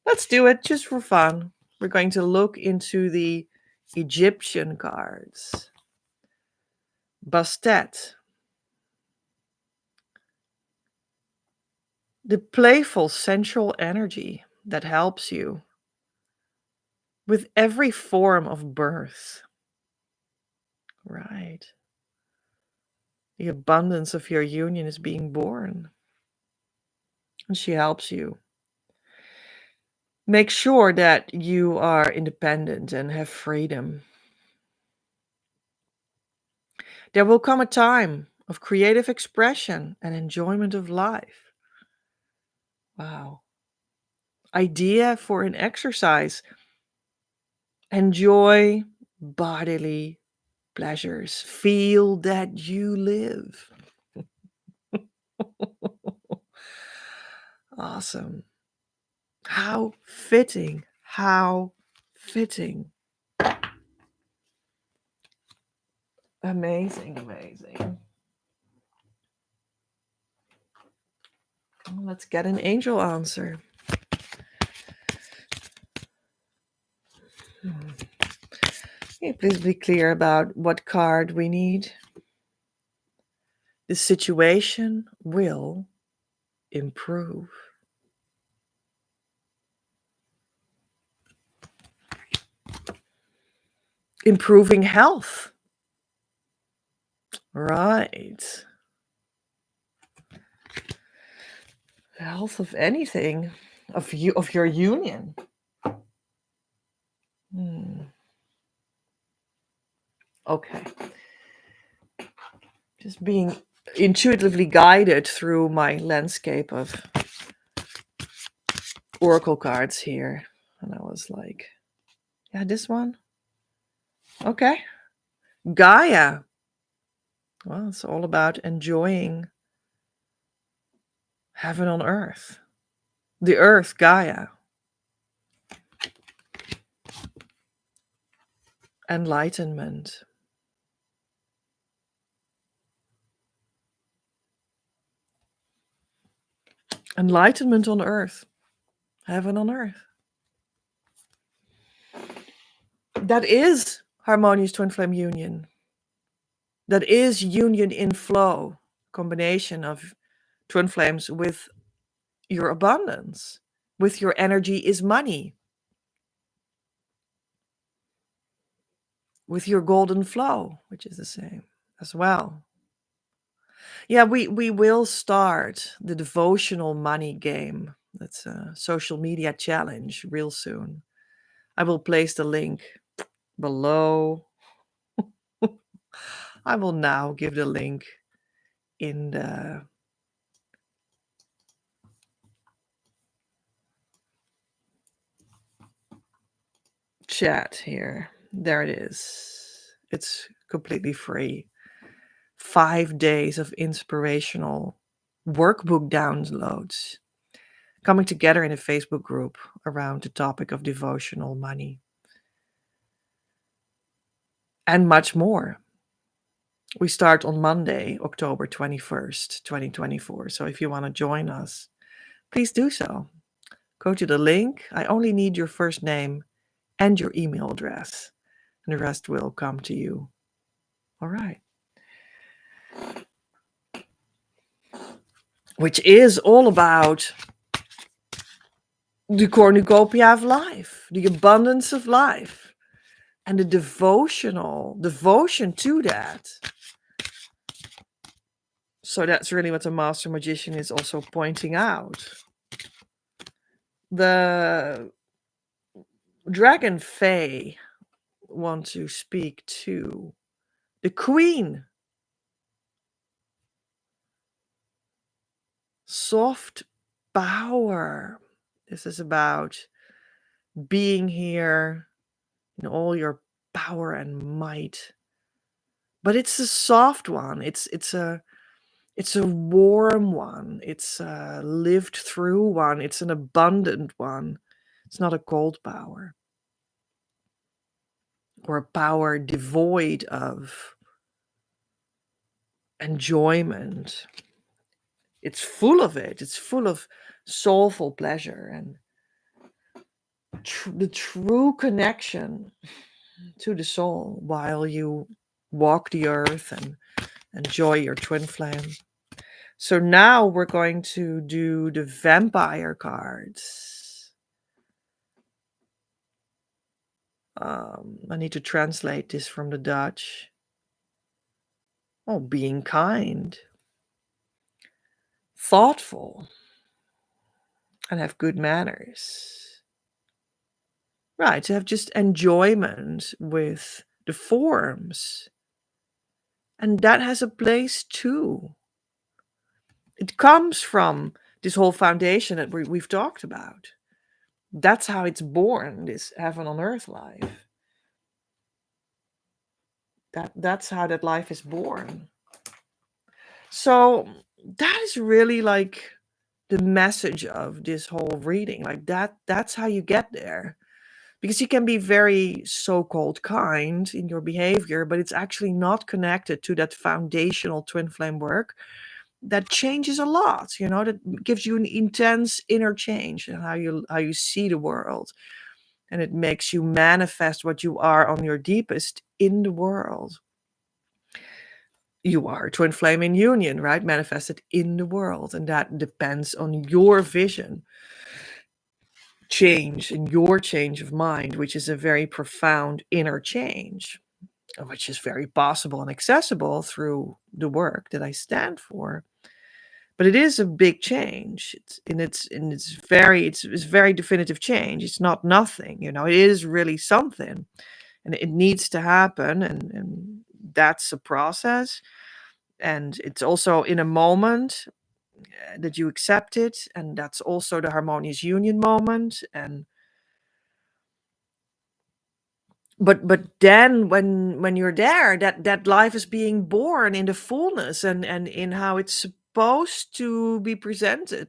let's do it just for fun. We're going to look into the Egyptian cards. Bastet. The playful sensual energy that helps you with every form of birth. Right. The abundance of your union is being born. And she helps you. Make sure that you are independent and have freedom. There will come a time of creative expression and enjoyment of life. Wow. Idea for an exercise. Enjoy bodily pleasures. Feel that you live. Awesome. How fitting. How fitting. Amazing, amazing. Let's get an angel answer. Can you please be clear about what card we need? The situation will improve. Improving health. Right. Health of anything, of you, of your union. Okay. Just being intuitively guided through my landscape of oracle cards here. And I was like, yeah, this one. Okay. Gaia. Well, it's all about enjoying heaven on earth. The earth, Gaia. Enlightenment. Enlightenment on earth. Heaven on earth. That is Harmonious Twin Flame Union. That is union in flow. Combination of twin flames with your abundance. With your energy is money. With your golden flow, which is the same as well. Yeah, we will start the devotional money game. That's a social media challenge real soon. I will place the link below. I will now give the link in the chat here. There it is. It's completely free. 5 days of inspirational workbook downloads coming together in a Facebook group around the topic of devotional money. And much more. We start on Monday, October 21st, 2024. So if you want to join us, please do so. Go to the link. I only need your first name and your email address, and the rest will come to you All right. Which is all about the cornucopia of life, the abundance of life, and the devotion to that. So that's really what the Master Magician is also pointing out. The Dragon Fae want to speak to the Queen. Soft power. This is about being here in all your power and might. But it's a soft one. It's a warm one. It's a lived through one. It's an abundant one. It's not a cold power. Or a power devoid of enjoyment. It's full of it. It's full of soulful pleasure and the true connection to the soul while you walk the earth and enjoy your twin flame. So now we're going to do the vampire cards. I need to translate this from the Dutch. Oh, being kind, thoughtful, and have good manners. Right, to have just enjoyment with the forms. And that has a place too. It comes from this whole foundation that we've talked about. That's how it's born, this heaven on earth life. That's how that life is born. So that is really like the message of this whole reading. Like that's how you get there. Because you can be very so-called kind in your behavior, but it's actually not connected to that foundational twin flame work that changes a lot, that gives you an intense inner change in how you see the world. And it makes you manifest what you are on your deepest in the world. You are a twin flame in union, right? Manifested in the world. And that depends on your vision change and your change of mind, which is a very profound inner change, which is very possible and accessible through the work that I stand for. But it is a big change. It's very definitive change. It's not nothing, it is really something, and it needs to happen, and that's a process. And it's also in a moment that you accept it, and that's also the harmonious union moment. And but then when you're there, that life is being born in the fullness and in how it's supposed to be presented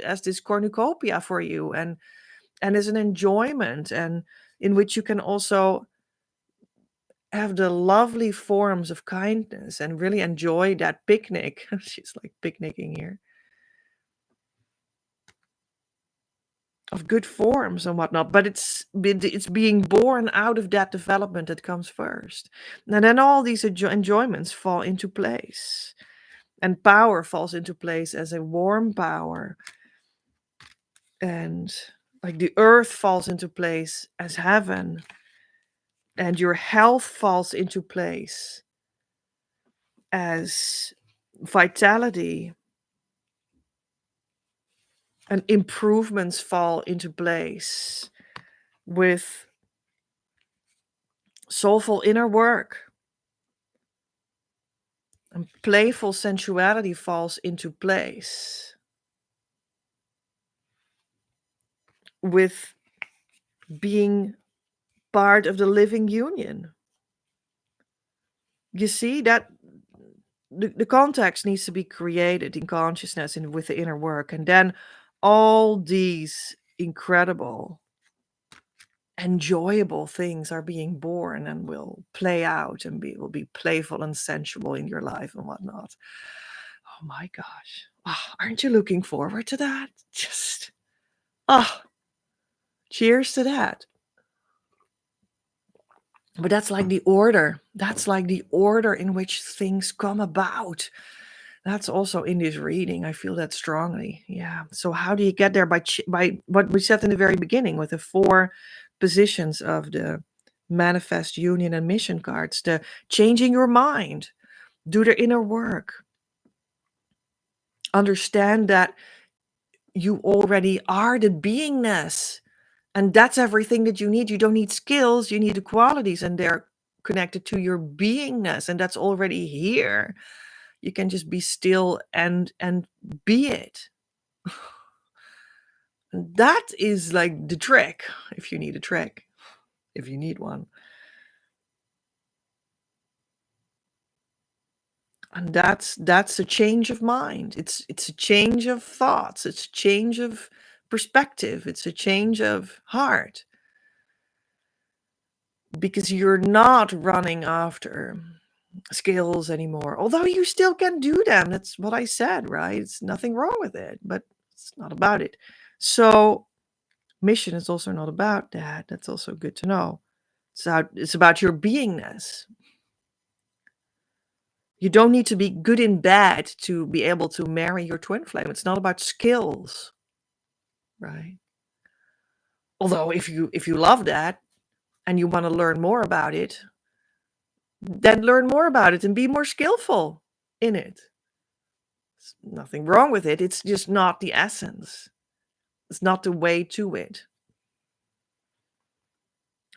as this cornucopia for you, and as an enjoyment, and in which you can also have the lovely forms of kindness and really enjoy that picnic. She's like picnicking here, of good forms and whatnot, but it's being born out of that development that comes first. And then all these enjoyments fall into place, and power falls into place as a warm power, and like the earth falls into place as heaven, and your health falls into place as vitality, and improvements fall into place with soulful inner work, and playful sensuality falls into place with being part of the living union. You see that the context needs to be created in consciousness and with the inner work, and then all these incredible enjoyable things are being born and will play out and will be playful and sensual in your life and whatnot. Oh my gosh. Oh, aren't you looking forward to that? Just, cheers to that. But that's like the order. That's like the order in which things come about. That's also in this reading. I feel that strongly. Yeah. So how do you get there? By what we said in the very beginning with the 4 positions of the manifest union and mission cards, the changing your mind, do the inner work, understand that you already are the beingness, and that's everything that you need. You don't need skills, you need the qualities, and they're connected to your beingness, and that's already here. You can just be still and be it. That is like the trick, if you need a trick, if you need one. And that's a change of mind. It's a change of thoughts. It's a change of perspective. It's a change of heart. Because you're not running after skills anymore. Although you still can do them. That's what I said, right? It's nothing wrong with it, but it's not about it. So mission is also not about that. That's also good to know. It's about your beingness. You don't need to be good in bed to be able to marry your twin flame. It's not about skills, right? Although if you love that and you want to learn more about it, then learn more about it and be more skillful in it. There's nothing wrong with it. It's just not the essence. It's not the way to it.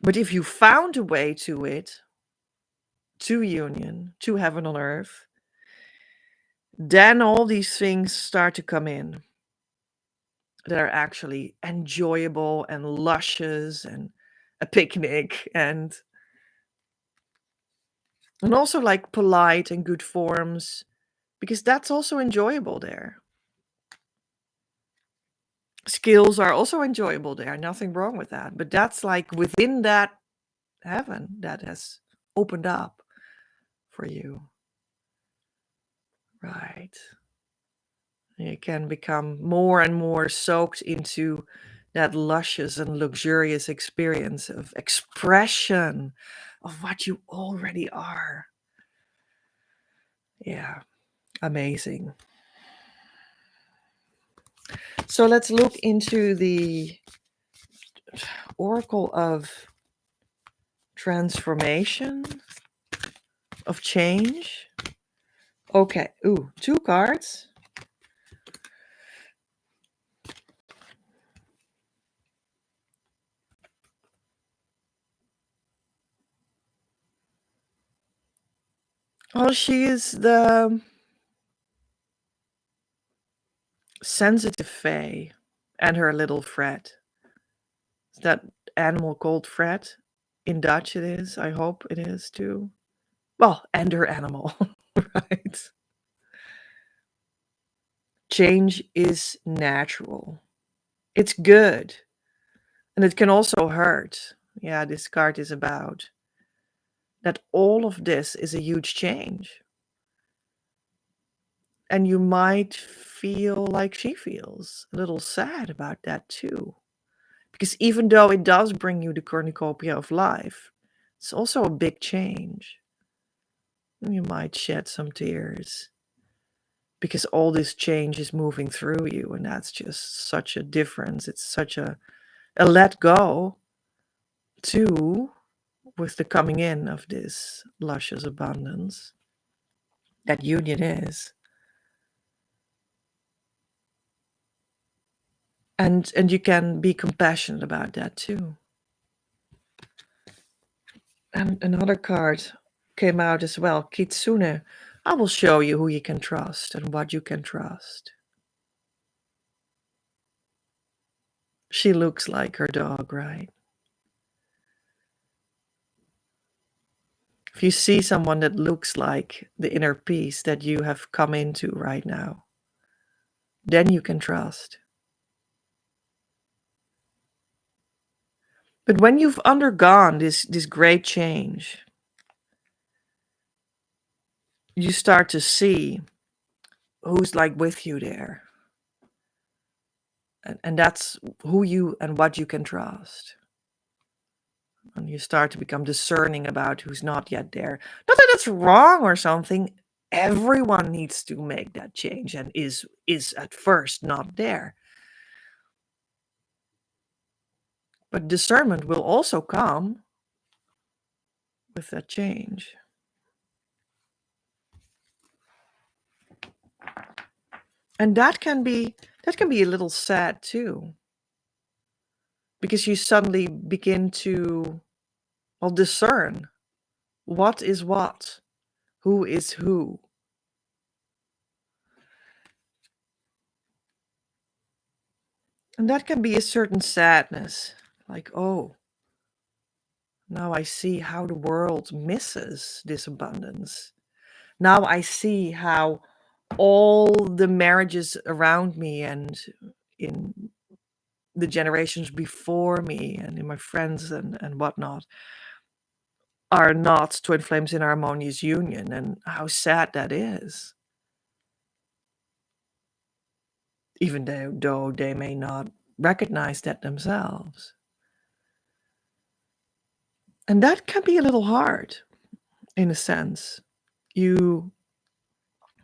But if you found a way to it, to union, to heaven on earth, then all these things start to come in that are actually enjoyable and luscious and a picnic and also like polite and good forms, because that's also enjoyable there. Skills are also enjoyable there. Nothing wrong with that. But that's like within that heaven that has opened up for you. Right. You can become more and more soaked into that luscious and luxurious experience of expression of what you already are. Yeah, amazing. So let's look into the Oracle of Transformation, of Change. Okay, 2 cards. Oh, she is the sensitive fae and her little Fred. Is that animal called Fred? In Dutch it is. I hope it is too. Well, and her animal, right? Change is natural. It's good. And it can also hurt. Yeah, this card is about that all of this is a huge change. And you might feel like she feels a little sad about that too. Because even though it does bring you the cornucopia of life, it's also a big change. You might shed some tears because all this change is moving through you, and that's just such a difference. It's such a let go too, with the coming in of this luscious abundance that union is. And you can be compassionate about that too. And another card came out as well, Kitsune. I will show you who you can trust and what you can trust. She looks like her dog, right? If you see someone that looks like the inner peace that you have come into right now, then you can trust. But when you've undergone this great change, you start to see who's like with you there. And that's who you and what you can trust. And you start to become discerning about who's not yet there. Not that it's wrong or something. Everyone needs to make that change and is at first not there. But discernment will also come with that change. And that can be a little sad too. Because you suddenly begin to discern what is what, who is who. And that can be a certain sadness, like, oh, now I see how the world misses this abundance. Now I see how all the marriages around me and in the generations before me and in my friends and whatnot are not twin flames in harmonious union, and how sad that is. Even though they may not recognize that themselves. And that can be a little hard, in a sense. You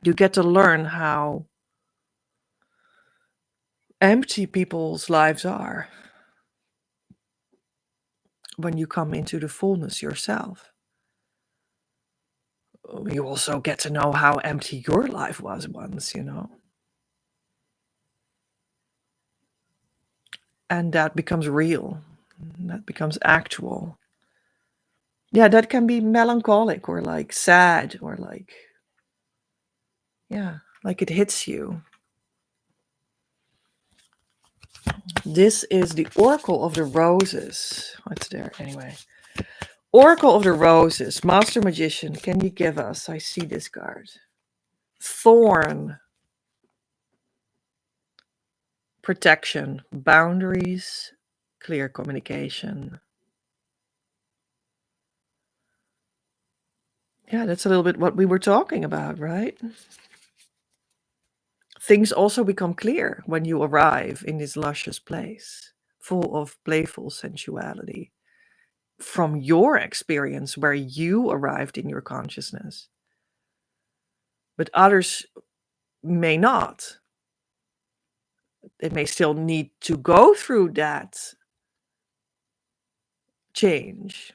get to learn how empty people's lives are when you come into the fullness yourself. You also get to know how empty your life was once, And that becomes real. That becomes actual. Yeah, that can be melancholic or like sad or like, yeah, like it hits you. This is the Oracle of the Roses. What's there anyway? Oracle of the Roses, Master Magician. Can you give us? I see this card. Thorn. Protection. Boundaries. Clear communication. Yeah, that's a little bit what we were talking about, right? Things also become clear when you arrive in this luscious place, full of playful sensuality. From your experience where you arrived in your consciousness. But others may not. They may still need to go through that change.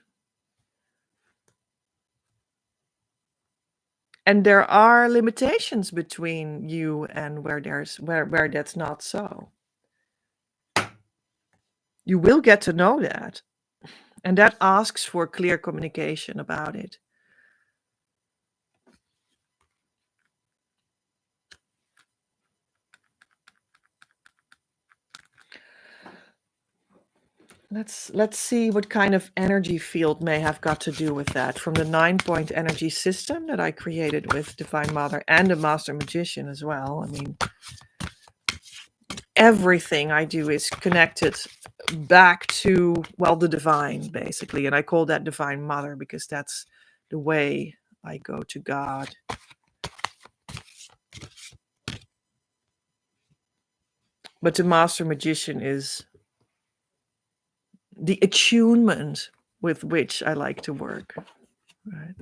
And there are limitations between you and where that's not so. You will get to know that. And that asks for clear communication about it. Let's see what kind of energy field may have got to do with that from the 9-point energy system that I created with Divine Mother and the Master Magician as well. I mean, everything I do is connected back to, the divine, basically. And I call that Divine Mother because that's the way I go to God. But the Master Magician is the attunement with which I like to work. Right.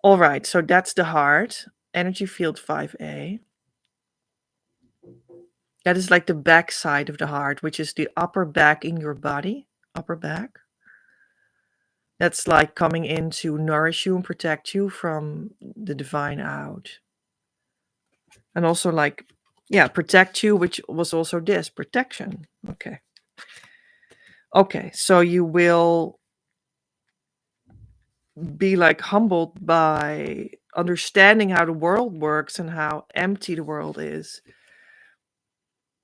All right, so that's the heart. Energy field 5A. That is like the back side of the heart, which is the upper back in your body, upper back. That's like coming in to nourish you and protect you from the divine out. And also like, protect you, which was also this, protection. Okay, so you will be like humbled by understanding how the world works and how empty the world is,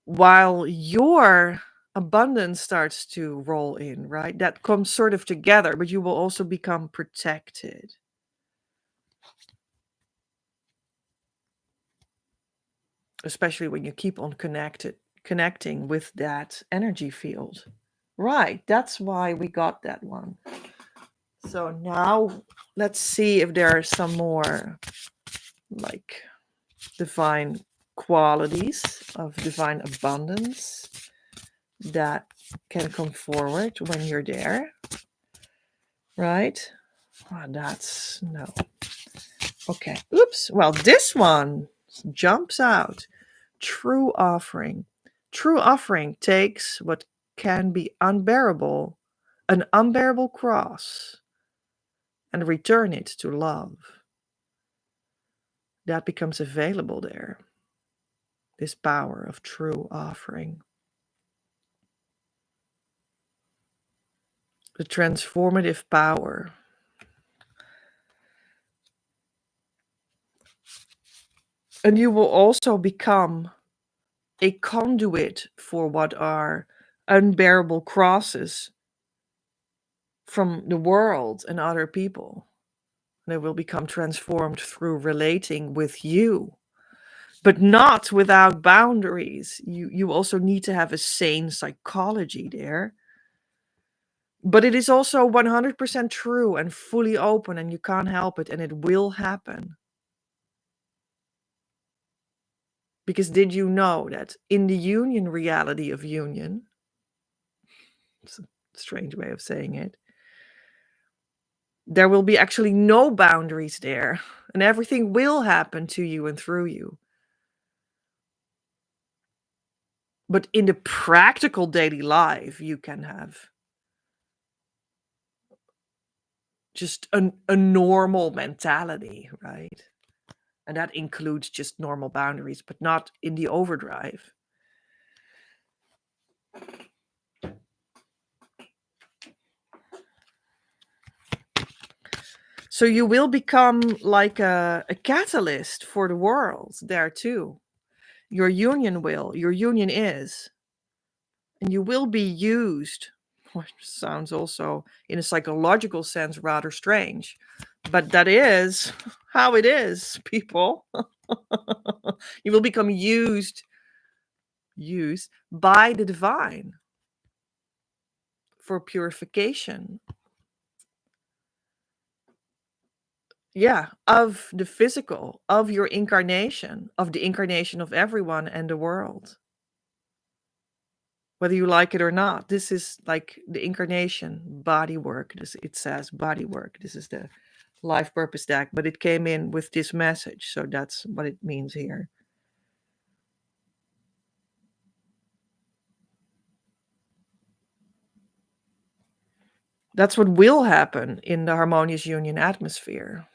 while your abundance starts to roll in, right? That comes sort of together, but you will also become protected. Especially when you keep on connecting with that energy field. Right, that's why we got that one. So now let's see if there are some more like divine qualities of divine abundance that can come forward when you're there. right? Oh, that's no. Okay. Oops. Well, this one jumps out. True offering. True offering takes what can be unbearable, an unbearable cross, and return it to love. That becomes available there. This power of true offering. The transformative power. And you will also become a conduit for what are unbearable crosses from the world and other people. They will become transformed through relating with you, but not without boundaries. You also need to have a sane psychology there. But it is also 100% true and fully open, and you can't help it, and it will happen. Because did you know that in the union reality of union, it's a strange way of saying it, there will be actually no boundaries there, and everything will happen to you and through you. But in the practical daily life, you can have just a normal mentality, right? And that includes just normal boundaries, but not in the overdrive. So you will become like a catalyst for the world there too. Your union is, and you will be used, which sounds also in a psychological sense rather strange, but that is how it is, people. You will become used by the divine for purification. Yeah, of the physical, of your incarnation, of the incarnation of everyone and the world. Whether you like it or not, this is like the incarnation, body work. It says body work. This is the life purpose deck, but it came in with this message, so that's what it means here. That's what will happen in the harmonious union atmosphere.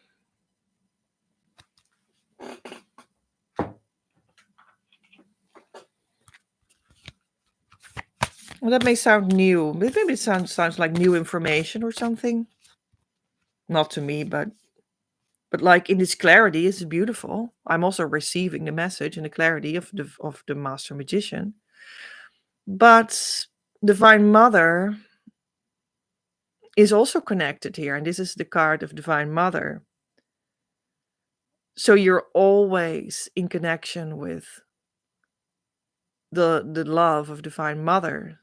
Well, that may sound new. Maybe it sounds like new information or something. Not to me, but like in this clarity, it's beautiful. I'm also receiving the message and the clarity of the master magician. But Divine Mother is also connected here, and this is the card of Divine Mother. So you're always in connection with the love of Divine Mother.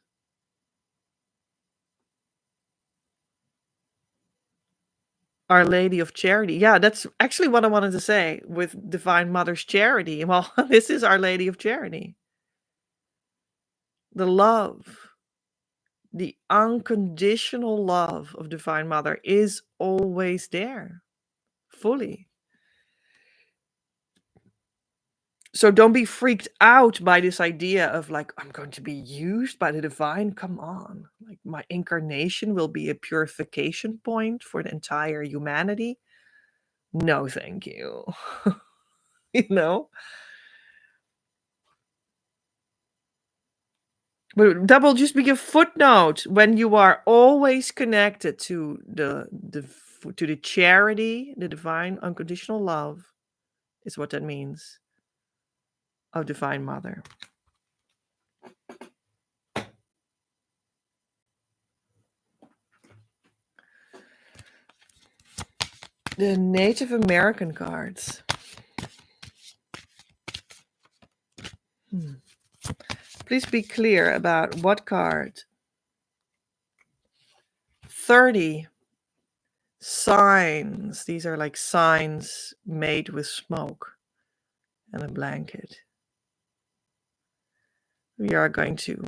Our Lady of Charity. Yeah, that's actually what I wanted to say with Divine Mother's charity. Well, this is Our Lady of Charity. The love, the unconditional love of Divine Mother is always there, fully. So don't be freaked out by this idea of like, I'm going to be used by the divine. Come on. Like, my incarnation will be a purification point for the entire humanity. No, thank you. You know? But that will just be a footnote when you are always connected to the charity, the divine unconditional love, is what that means, of Divine Mother. The Native American cards. Please be clear about what card. 30 signs. These are like signs made with smoke and a blanket. We are going to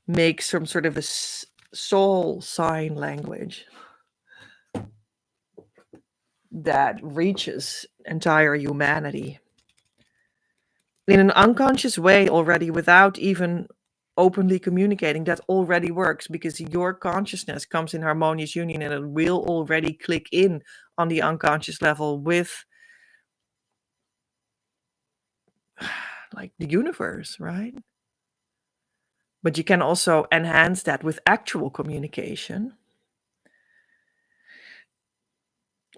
make some sort of a soul sign language. that reaches entire humanity in an unconscious way already, without even openly communicating. That already works, because your consciousness comes in harmonious union, and it will already click in on the unconscious level with like the universe, right? But you can also enhance that with actual communication.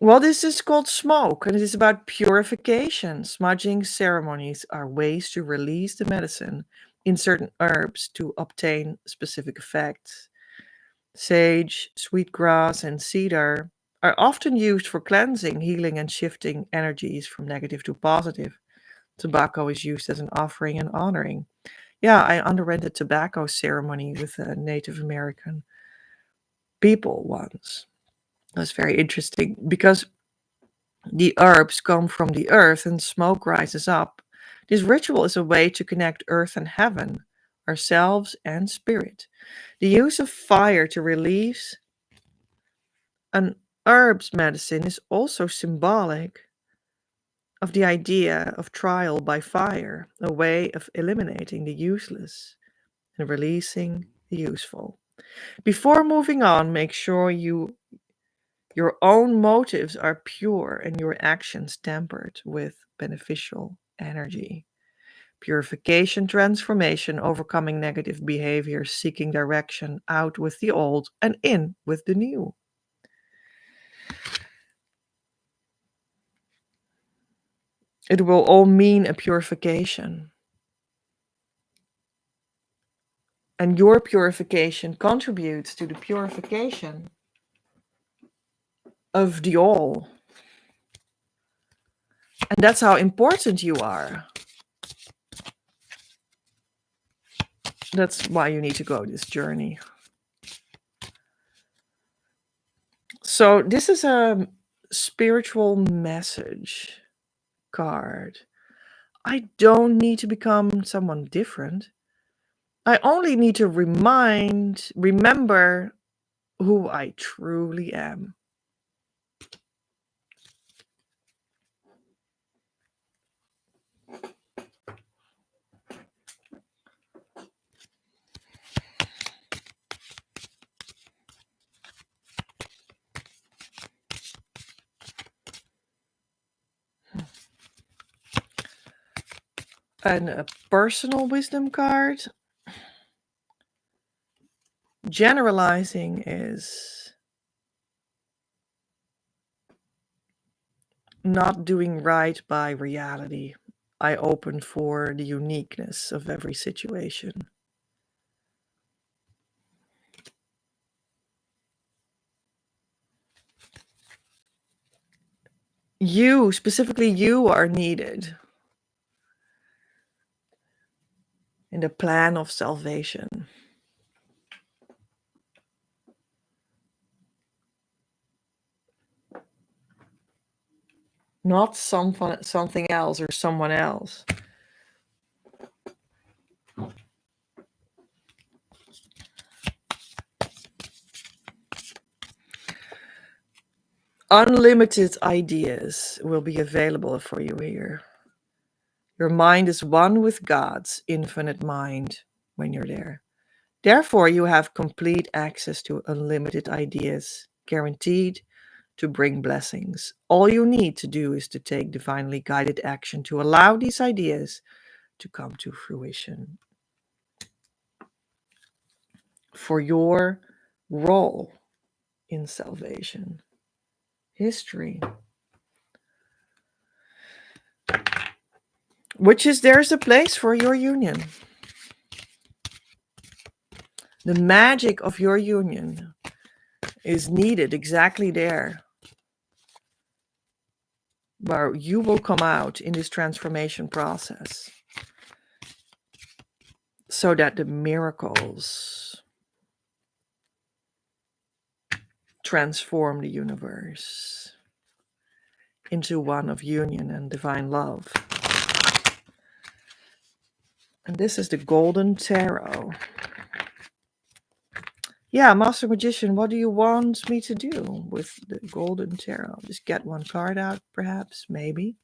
Well, this is called smoke, and it is about purification. Smudging ceremonies are ways to release the medicine in certain herbs to obtain specific effects. Sage, sweetgrass, and cedar are often used for cleansing, healing, and shifting energies from negative to positive. Tobacco is used as an offering and honoring. Yeah, I underwent a tobacco ceremony with a Native American people once. It was very interesting because the herbs come from the earth and smoke rises up. This ritual is a way to connect earth and heaven, ourselves and spirit. The use of fire to release an herbs medicine is also symbolic of the idea of trial by fire, a way of eliminating the useless and releasing the useful. Before moving on, make sure your own motives are pure and your actions tempered with beneficial energy. Purification, transformation, overcoming negative behavior, seeking direction, out with the old and in with the new. It will all mean a purification. And your purification contributes to the purification of the all. And that's how important you are. That's why you need to go this journey. So, this is a spiritual message card. I don't need to become someone different. I only need to remember who I truly am. And a personal wisdom card. Generalizing is not doing right by reality. I open for the uniqueness of every situation. You, specifically you, are needed in the plan of salvation. Not something else or someone else. Unlimited ideas will be available for you here. Your mind is one with God's infinite mind when you're there. Therefore, you have complete access to unlimited ideas, guaranteed to bring blessings. All you need to do is to take divinely guided action to allow these ideas to come to fruition. For your role in salvation, history, which is there's a place for your union. The magic of your union is needed exactly there, where you will come out in this transformation process, so that the miracles transform the universe into one of union and divine love. And this is the Golden Tarot. Yeah, Master Magician, what do you want me to do with the Golden Tarot? Just get one card out, perhaps, maybe.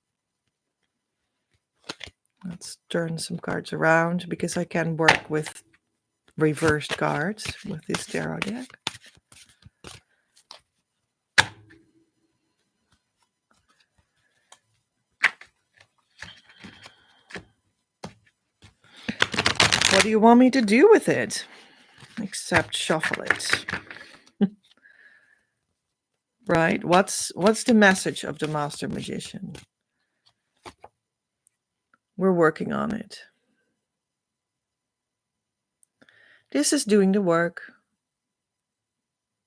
Let's turn some cards around because I can work with reversed cards with this tarot deck. What do you want me to do with it? Except shuffle it. Right? What's the message of the Master Magician? We're working on it. This is doing the work.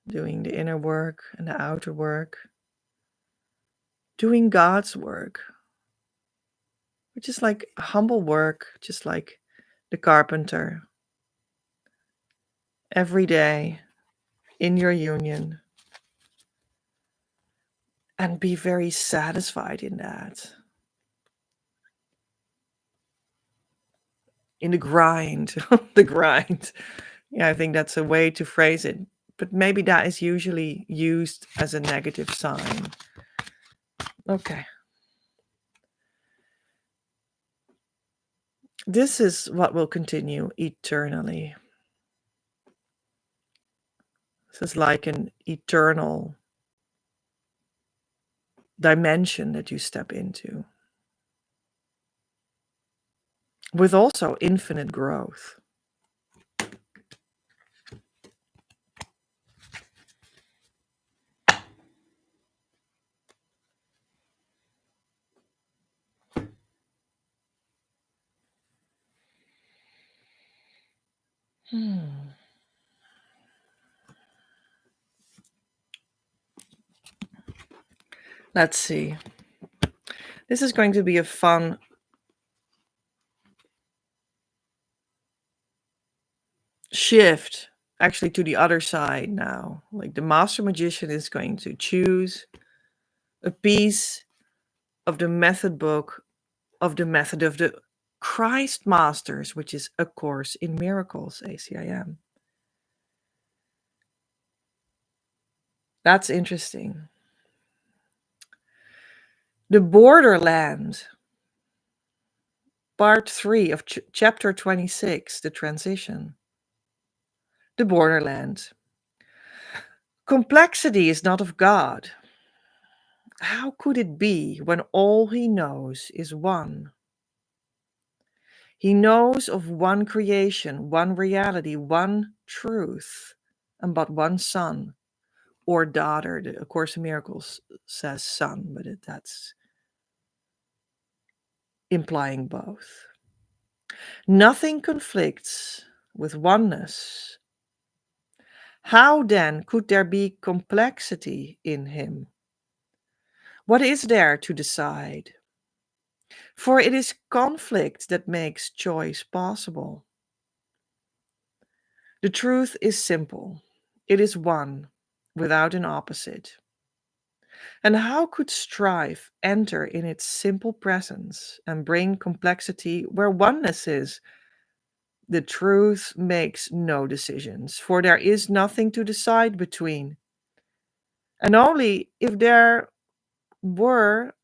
Doing the inner work and the outer work. Doing God's work. Which is like humble work, just like the carpenter. Every day in your union. And be very satisfied in that. In the grind. The grind. Yeah, I think that's a way to phrase it. But maybe that is usually used as a negative sign. Okay. This is what will continue eternally. This is like an eternal dimension that you step into. With also infinite growth. Let's see. This is going to be a fun shift, actually, to the other side now. Like the Master Magician is going to choose a piece of the method book of the method of the Christ Masters, which is A Course in Miracles, ACIM. That's interesting. The Borderland, part 3 of chapter 26, the transition. The Borderland. Complexity is not of God. How could it be when all he knows is one? He knows of one creation, one reality, one truth, and but one son or daughter. The A Course in Miracles says son, but that's implying both. Nothing conflicts with oneness. How then could there be complexity in him? What is there to decide? For it is conflict that makes choice possible. The truth is simple. It is one, without an opposite. And how could strife enter in its simple presence and bring complexity where oneness is? The truth makes no decisions, for there is nothing to decide between. And only if there were,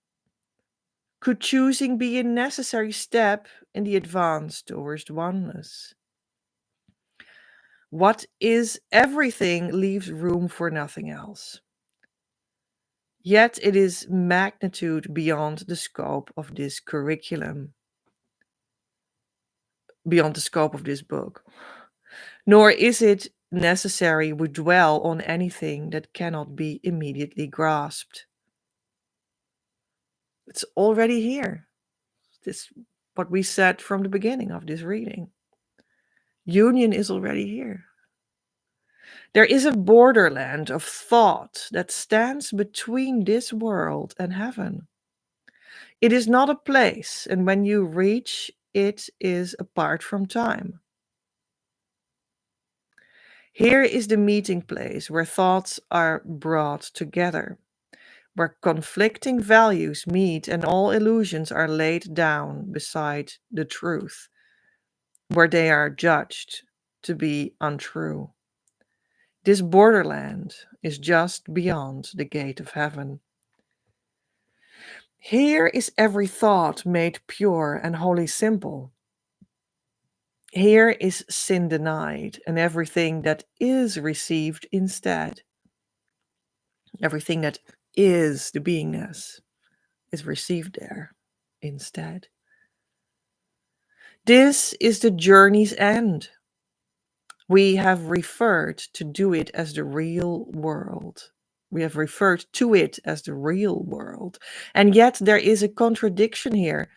could choosing be a necessary step in the advance towards oneness. What is everything leaves room for nothing else. Yet it is magnitude beyond the scope of this curriculum, beyond the scope of this book. Nor is it necessary we dwell on anything that cannot be immediately grasped. It's already here. This what we said from the beginning of this reading. Union is already here. There is a borderland of thought that stands between this world and heaven. It is not a place, and when you reach it is apart from time. Here is the meeting place where thoughts are brought together, where conflicting values meet and all illusions are laid down beside the truth, where they are judged to be untrue. This borderland is just beyond the gate of heaven. Here is every thought made pure and wholly simple. Here is sin denied and everything that is received instead. Everything that is the beingness is received there instead. This is the journey's end. We have referred to do it as the real world. We have referred to it as the real world. And yet there is a contradiction here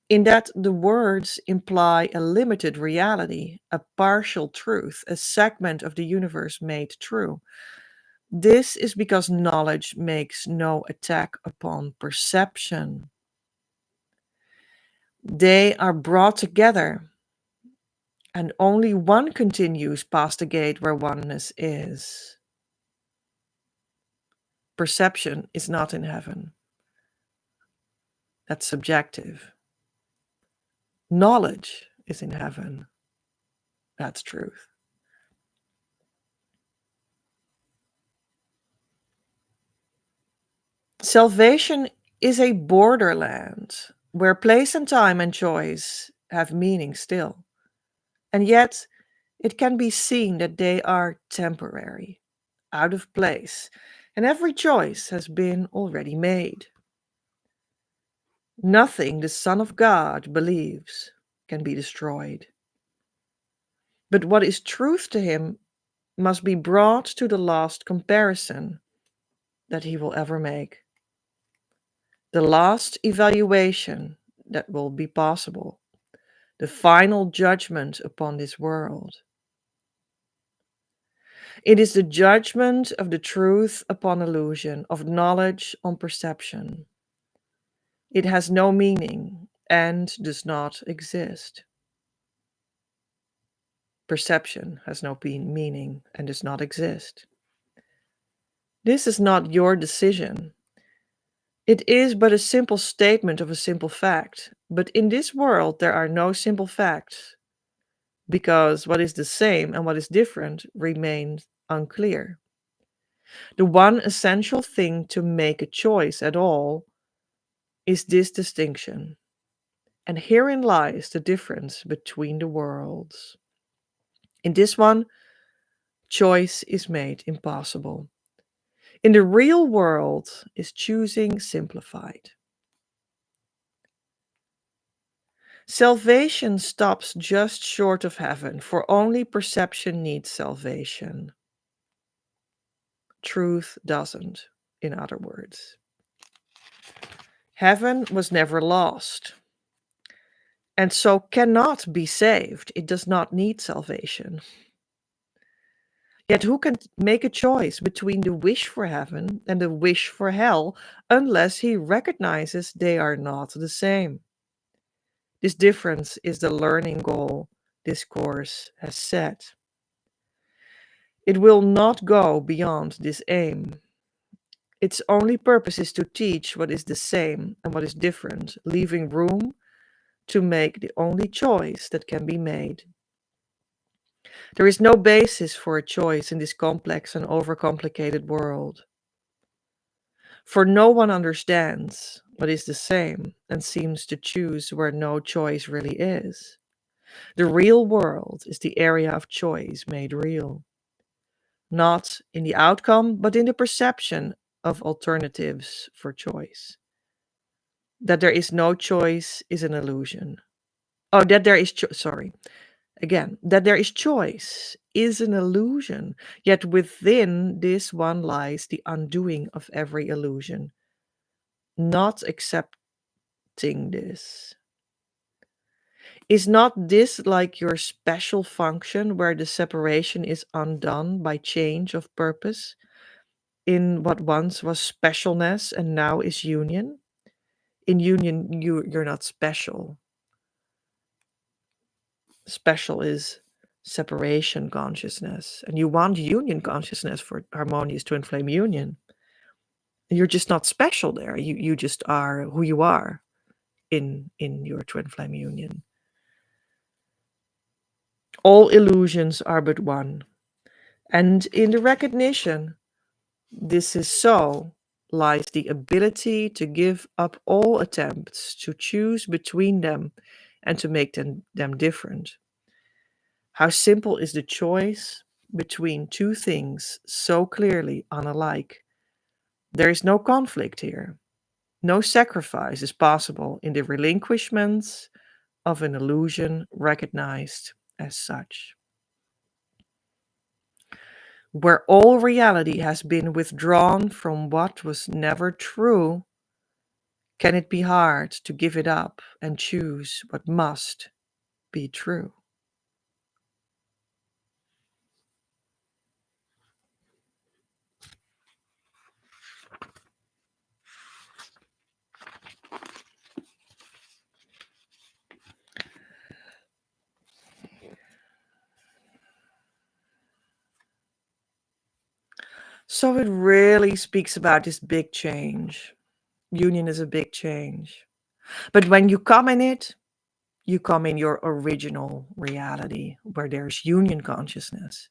in that the words imply a limited reality, a partial truth, a segment of the universe made true. This is because knowledge makes no attack upon perception. They are brought together, and only one continues past the gate where oneness is. Perception is not in heaven. That's subjective. Knowledge is in heaven. That's truth. Salvation is a borderland where place and time and choice have meaning still. And yet, it can be seen that they are temporary, out of place, and every choice has been already made. Nothing the Son of God believes can be destroyed. But what is truth to him must be brought to the last comparison that he will ever make. The last evaluation that will be possible. The final judgment upon this world. It is the judgment of the truth upon illusion, of knowledge on perception. It has no meaning and does not exist. Perception has no meaning and does not exist. This is not your decision. It is but a simple statement of a simple fact. But in this world, there are no simple facts, because what is the same and what is different remains unclear. The one essential thing to make a choice at all is this distinction. And herein lies the difference between the worlds. In this one, choice is made impossible. In the real world is choosing simplified. Salvation stops just short of heaven, for only perception needs salvation. Truth doesn't, in other words. Heaven was never lost, and so cannot be saved. It does not need salvation. Yet who can make a choice between the wish for heaven and the wish for hell unless he recognizes they are not the same? This difference is the learning goal this course has set. It will not go beyond this aim. Its only purpose is to teach what is the same and what is different, leaving room to make the only choice that can be made. There is no basis for a choice in this complex and overcomplicated world. For no one understands what is the same and seems to choose where no choice really is. The real world is the area of choice made real. Not in the outcome, but in the perception of alternatives for choice. That there is no choice is an illusion. Oh, that there is, that there is choice is an illusion, yet within this one lies the undoing of every illusion. Not accepting this. Is not this like your special function where the separation is undone by change of purpose in what once was specialness and now is union? In union, you're not special. Special is separation consciousness, and you want union consciousness for Harmonious Twin Flame Union. You're just not special there. You just are who you are in your Twin Flame Union. All illusions are but one, And in the recognition this is so lies the ability to give up all attempts to choose between them and to make them different. How simple is the choice between two things so clearly unalike? There is no conflict here. No sacrifice is possible in the relinquishments of an illusion recognized as such. Where all reality has been withdrawn from what was never true, can it be hard to give it up and choose what must be true? So it really speaks about this big change. Union is a big change. But when you come in it, you come in your original reality where there's union consciousness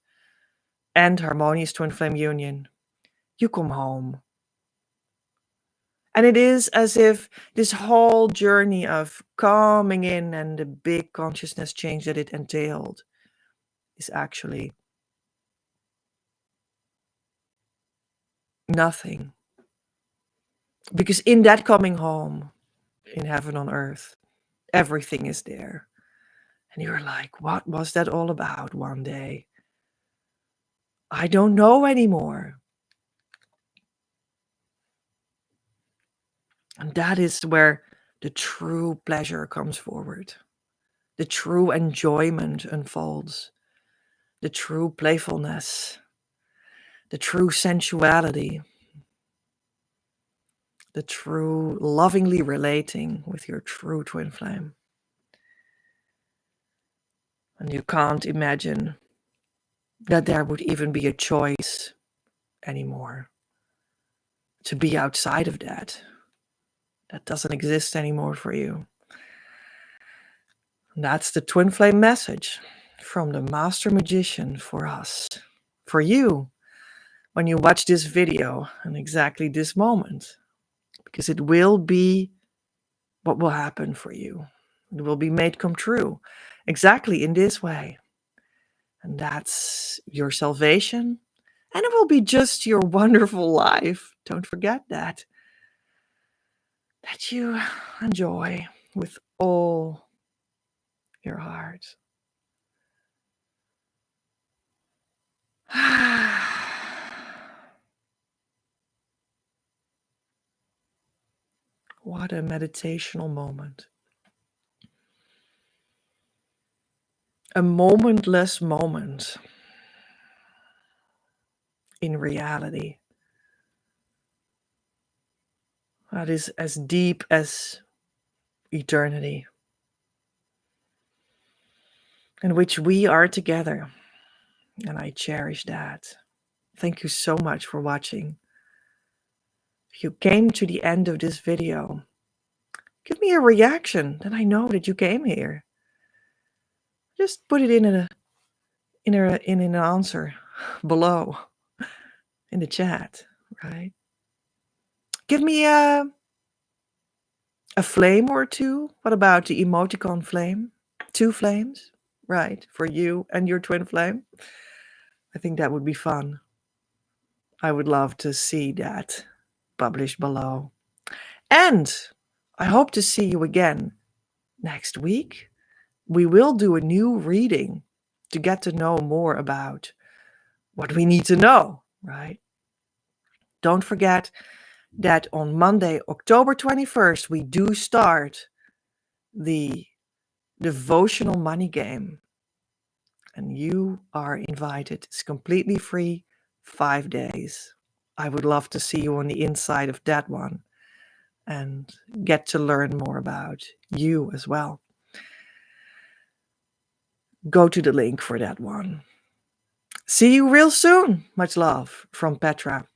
and harmonious twin flame union. You come home. And it is as if this whole journey of coming in and the big consciousness change that it entailed is actually nothing. Because in that coming home, in heaven on earth, everything is there. And you're like, what was that all about one day? I don't know anymore. And that is where the true pleasure comes forward. The true enjoyment unfolds. The true playfulness. The true sensuality. The true lovingly relating with your true twin flame. And you can't imagine that there would even be a choice anymore to be outside of that. That doesn't exist anymore for you. And that's the twin flame message from the master magician for us, for you, when you watch this video in exactly this moment, because it will be what will happen for you. It will be made come true exactly in this way. And that's your salvation. And it will be just your wonderful life. Don't forget that. That you enjoy with all your heart. What a meditational moment. A momentless moment in reality that is as deep as eternity, in which we are together. And I cherish that. Thank you so much for watching. If you came to the end of this video, give me a reaction, then I know that you came here. Just put it in an answer below in the chat, right? Give me a flame or two. What about the emoticon flame? 2 flames, right? For you and your twin flame. I think that would be fun. I would love to see that published below. And I hope to see you again next week. We will do a new reading to get to know more about what we need to know, right? Don't forget that on Monday, October 21st, we do start the devotional money game. And you are invited. It's completely free, 5 days. I would love to see you on the inside of that one and get to learn more about you as well. Go to the link for that one. See you real soon. Much love from Petra.